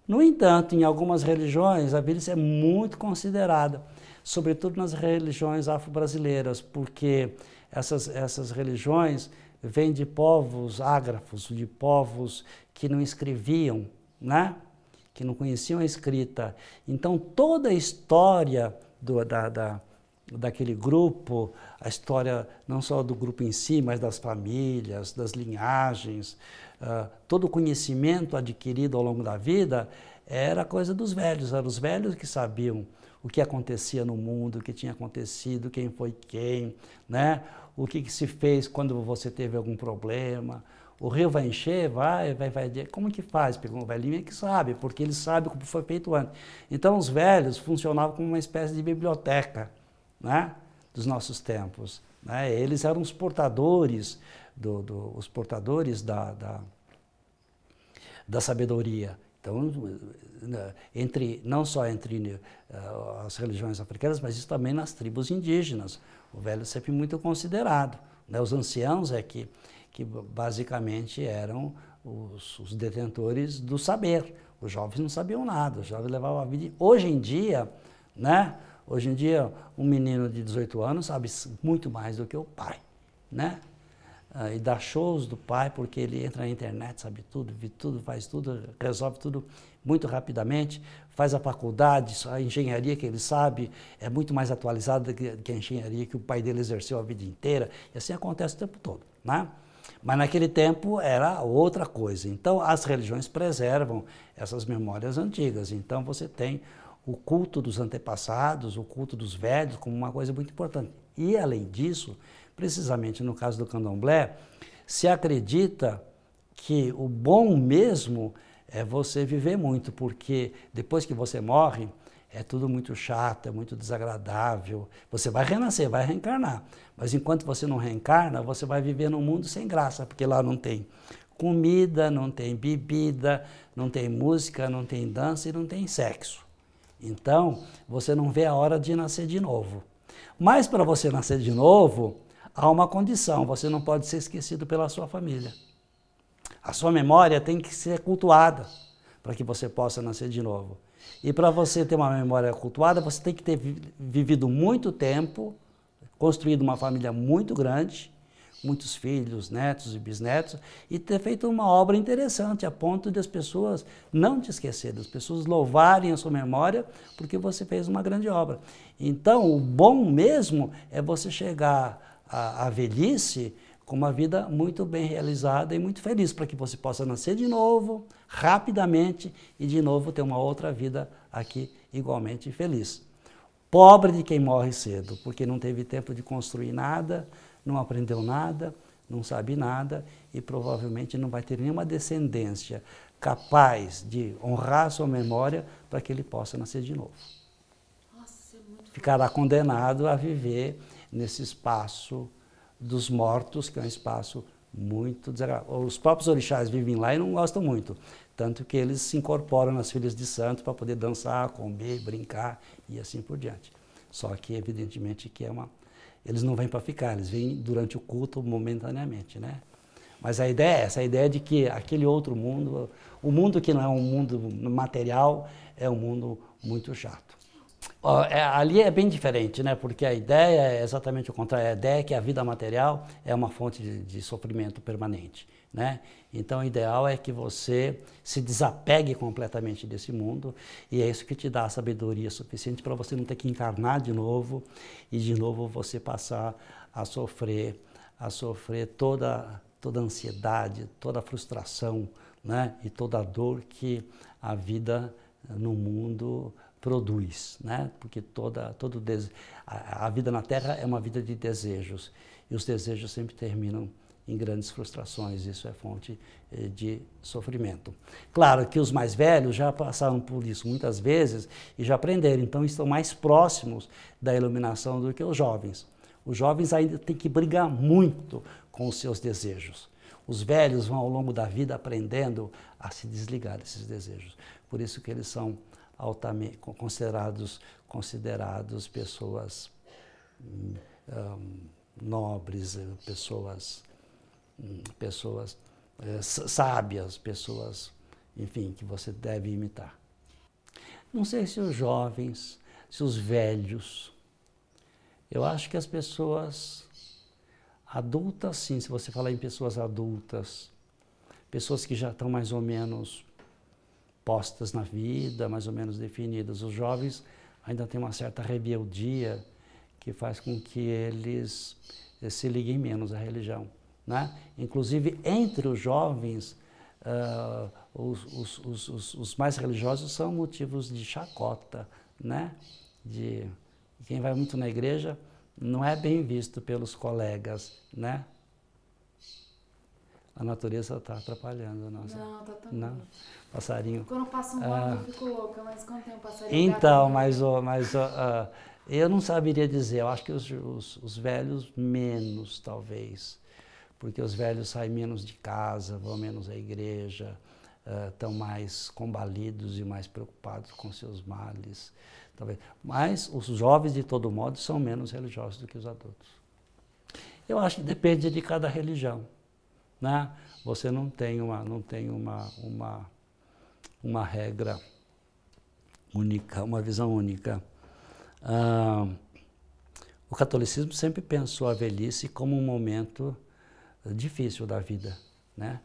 No entanto, em algumas religiões, a velhice é muito considerada, sobretudo nas religiões afro-brasileiras, porque essas religiões vêm de povos ágrafos, de povos que não escreviam, né? Que não conheciam a escrita. Então, toda a história daquele grupo, a história não só do grupo em si, mas das famílias, das linhagens, todo o conhecimento adquirido ao longo da vida era coisa dos velhos, eram os velhos que sabiam o que acontecia no mundo, o que tinha acontecido, quem foi quem, né? O que se fez quando você teve algum problema. O rio vai encher, vai. Como que faz? Porque o velhinho é que sabe, porque ele sabe como foi feito antes. Então os velhos funcionavam como uma espécie de biblioteca, né? Dos nossos tempos, né? Eles eram os portadores, os portadores da sabedoria. Então, não só entre as religiões africanas, mas isso também nas tribos indígenas. O velho é sempre muito considerado, né? Os anciãos que basicamente eram os detentores do saber. Os jovens não sabiam nada, os jovens levavam a vida. Hoje em dia, né? Hoje em dia, um menino de 18 anos sabe muito mais do que o pai, né? E dá shows do pai porque ele entra na internet, sabe tudo, vê tudo, faz tudo, resolve tudo muito rapidamente, faz a faculdade, a engenharia que ele sabe é muito mais atualizada que a engenharia que o pai dele exerceu a vida inteira, e assim acontece o tempo todo, né? Mas naquele tempo era outra coisa. Então as religiões preservam essas memórias antigas. Então você tem o culto dos antepassados, o culto dos velhos como uma coisa muito importante. E além disso, precisamente no caso do candomblé, se acredita que o bom mesmo é você viver muito, porque depois que você morre, é tudo muito chato, é muito desagradável. Você vai renascer, vai reencarnar, mas enquanto você não reencarna, você vai viver num mundo sem graça, porque lá não tem comida, não tem bebida, não tem música, não tem dança e não tem sexo. Então, você não vê a hora de nascer de novo. Mas para você nascer de novo, há uma condição, você não pode ser esquecido pela sua família. A sua memória tem que ser cultuada para que você possa nascer de novo. E para você ter uma memória cultuada, você tem que ter vivido muito tempo, construído uma família muito grande, muitos filhos, netos e bisnetos, e ter feito uma obra interessante, a ponto de as pessoas não te esquecerem, as pessoas louvarem a sua memória, porque você fez uma grande obra. Então, o bom mesmo é você chegar à velhice com uma vida muito bem realizada e muito feliz, para que você possa nascer de novo, rapidamente, e de novo ter uma outra vida aqui igualmente feliz. Pobre de quem morre cedo, porque não teve tempo de construir nada, não aprendeu nada, não sabe nada e provavelmente não vai ter nenhuma descendência capaz de honrar sua memória para que ele possa nascer de novo. Nossa, é muito Ficará condenado a viver nesse espaço dos mortos, que é um espaço muito desagradável. Os próprios orixás vivem lá e não gostam muito, tanto que eles se incorporam nas filhas de santo para poder dançar, comer, brincar e assim por diante. Só que, evidentemente, que eles não vêm para ficar, eles vêm durante o culto momentaneamente, né? Mas a ideia é essa, a ideia de que aquele outro mundo, o mundo que não é um mundo material, é um mundo muito chato. Ali é bem diferente, né? Porque a ideia é exatamente o contrário. A ideia é que a vida material é uma fonte de sofrimento permanente, né? Então, o ideal é que você se desapegue completamente desse mundo e é isso que te dá a sabedoria suficiente para você não ter que encarnar de novo e de novo você passar a sofrer toda a ansiedade, toda a frustração, né? E toda a dor que a vida no mundo produz, né? Porque a vida na Terra é uma vida de desejos e os desejos sempre terminam em grandes frustrações, isso é fonte de sofrimento. Claro que os mais velhos já passaram por isso muitas vezes e já aprenderam, então estão mais próximos da iluminação do que os jovens. Os jovens ainda têm que brigar muito com os seus desejos. Os velhos vão ao longo da vida aprendendo a se desligar desses desejos. Por isso que eles são altamente considerados pessoas nobres, pessoas sábias, pessoas, enfim, que você deve imitar. Não sei se os jovens, se os velhos, eu acho que as pessoas adultas, sim, se você falar em pessoas adultas, pessoas que já estão mais ou menos postas na vida, mais ou menos definidas. Os jovens ainda têm uma certa rebeldia que faz com que eles se liguem menos à religião, né? Inclusive, entre os jovens, os mais religiosos são motivos de chacota, né? Quem vai muito na igreja não é bem visto pelos colegas, né? A natureza está atrapalhando a nossa. Não, tá tão Não. bonito. Passarinho. Quando passa um ano eu fico louca, mas quando tem um passarinho... Então, eu não saberia dizer, eu acho que os velhos menos, talvez, porque os velhos saem menos de casa, vão menos à igreja, estão mais combalidos e mais preocupados com seus males, talvez. Mas os jovens, de todo modo, são menos religiosos do que os adultos. Eu acho que depende de cada religião, né? Você não tem uma regra única, uma visão única. O catolicismo sempre pensou a velhice como um momento difícil da vida, né?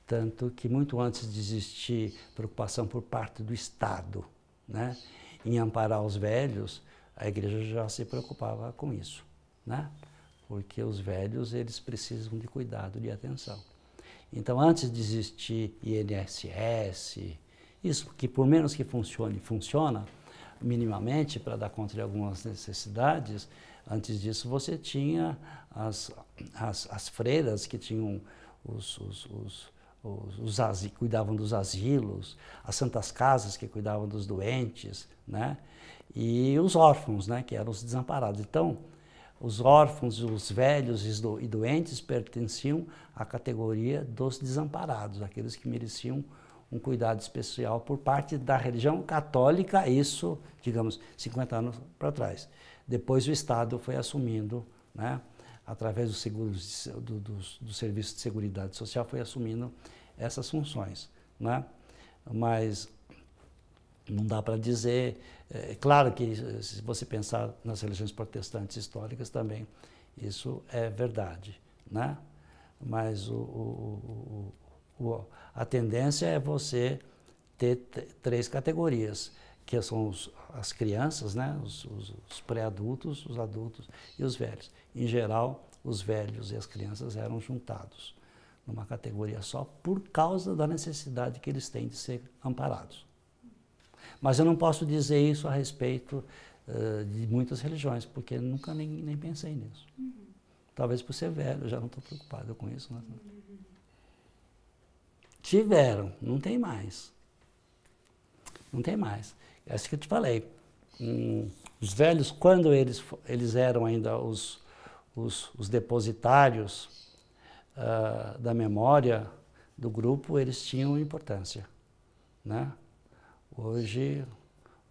Tanto que muito antes de existir preocupação por parte do Estado, né, em amparar os velhos, a igreja já se preocupava com isso, né? Porque os velhos, eles precisam de cuidado, de atenção. Então, antes de existir INSS, isso que por menos que funciona minimamente para dar conta de algumas necessidades, antes disso você tinha as freiras que tinham cuidavam dos asilos, as santas casas que cuidavam dos doentes, né? E os órfãos, né, que eram os desamparados. Então, os órfãos, os velhos e doentes pertenciam à categoria dos desamparados, aqueles que mereciam um cuidado especial por parte da religião católica, isso, digamos, 50 anos para trás. Depois o Estado foi assumindo, né, através do Serviço de Seguridade Social, foi assumindo essas funções, né? Mas não dá para dizer, é claro que se você pensar nas religiões protestantes históricas também, isso é verdade, né? Mas a tendência é você ter três categorias, que são as crianças, né? Os pré-adultos, os adultos e os velhos. Em geral, os velhos e as crianças eram juntados numa categoria só por causa da necessidade que eles têm de ser amparados. Mas eu não posso dizer isso a respeito de muitas religiões, porque nunca nem pensei nisso. Talvez por ser velho, eu já não estou preocupado com isso. Né? Tiveram, não tem mais. Não tem mais. É isso que eu te falei. Os velhos, quando eles eram ainda os depositários da memória do grupo, eles tinham importância, né? Hoje,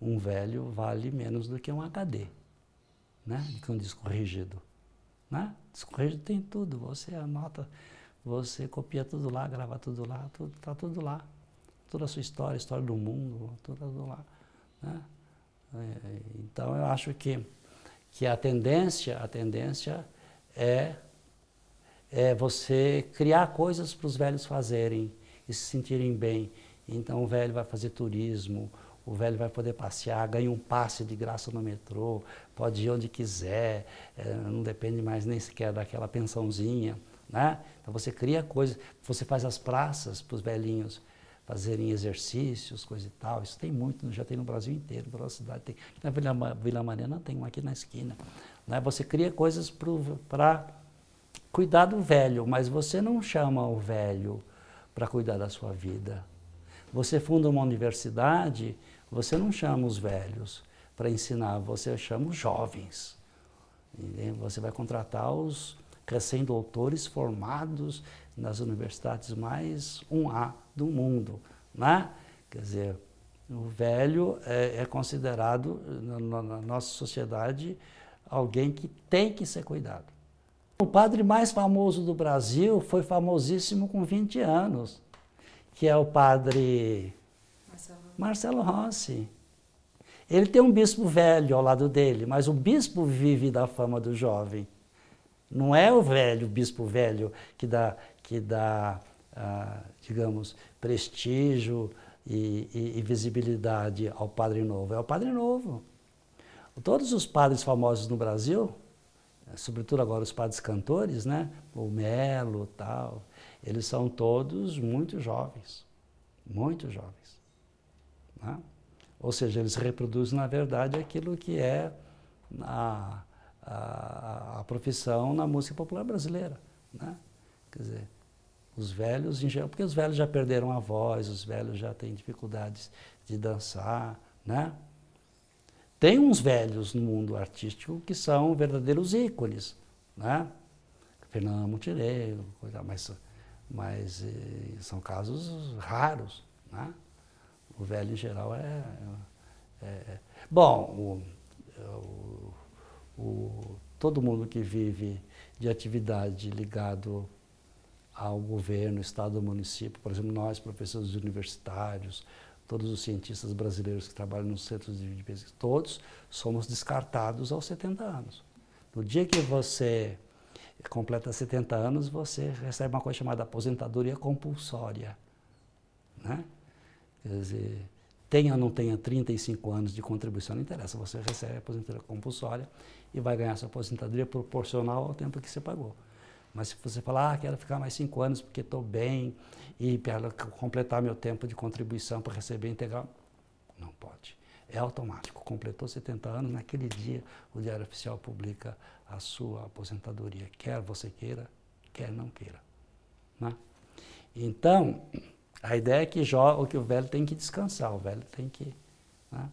um velho vale menos do que um HD, né? Do que um disco rígido, né? Disco rígido tem tudo, você anota, você copia tudo lá, grava tudo lá, está tudo lá. Toda a sua história, a história do mundo, tudo lá, né? Então, eu acho que a tendência é você criar coisas para os velhos fazerem e se sentirem bem. Então, o velho vai fazer turismo, o velho vai poder passear, ganha um passe de graça no metrô, pode ir onde quiser, não depende mais nem sequer daquela pensãozinha, né? Então, você cria coisas, você faz as praças para os velhinhos fazerem exercícios, coisa e tal. Isso tem muito, já tem no Brasil inteiro, toda a cidade tem. Na Vila Mariana tem um aqui na esquina, né? Você cria coisas para cuidar do velho, mas você não chama o velho para cuidar da sua vida. Você funda uma universidade, você não chama os velhos para ensinar, você chama os jovens. Entendeu? Você vai contratar os recém-doutores formados nas universidades mais 1A do mundo, né? Quer dizer, o velho é considerado, na nossa sociedade, alguém que tem que ser cuidado. O padre mais famoso do Brasil foi famosíssimo com 20 anos, que é o padre Marcelo Rossi. Ele tem um bispo velho ao lado dele, mas o bispo vive da fama do jovem. Não é o velho, o bispo velho, que dá digamos, prestígio e visibilidade ao padre novo. É o padre novo. Todos os padres famosos no Brasil, sobretudo agora os padres cantores, né? O Melo e tal, eles são todos muito jovens. Muito jovens. Né? Ou seja, eles reproduzem, na verdade, aquilo que é a profissão na música popular brasileira, né? Quer dizer, os velhos, em geral, porque os velhos já perderam a voz, os velhos já têm dificuldades de dançar, né? Tem uns velhos no mundo artístico que são verdadeiros ícones, né? Fernando Montenegro, mas são casos raros, né? O velho, em geral, Bom, todo mundo que vive de atividade ligado ao governo, estado, município, por exemplo, nós, professores universitários, todos os cientistas brasileiros que trabalham nos centros de pesquisa, todos somos descartados aos 70 anos. No dia que você completa 70 anos, você recebe uma coisa chamada aposentadoria compulsória, né? Quer dizer, tenha ou não tenha 35 anos de contribuição, não interessa, você recebe a aposentadoria compulsória e vai ganhar sua aposentadoria proporcional ao tempo que você pagou. Mas se você falar, quero ficar mais 5 anos porque estou bem e para completar meu tempo de contribuição para receber integral, não pode. É automático. Completou 70 anos, naquele dia o Diário Oficial publica a sua aposentadoria, quer você queira, quer não queira. Né? Então, a ideia é que o velho tem que descansar, o velho tem que... Né?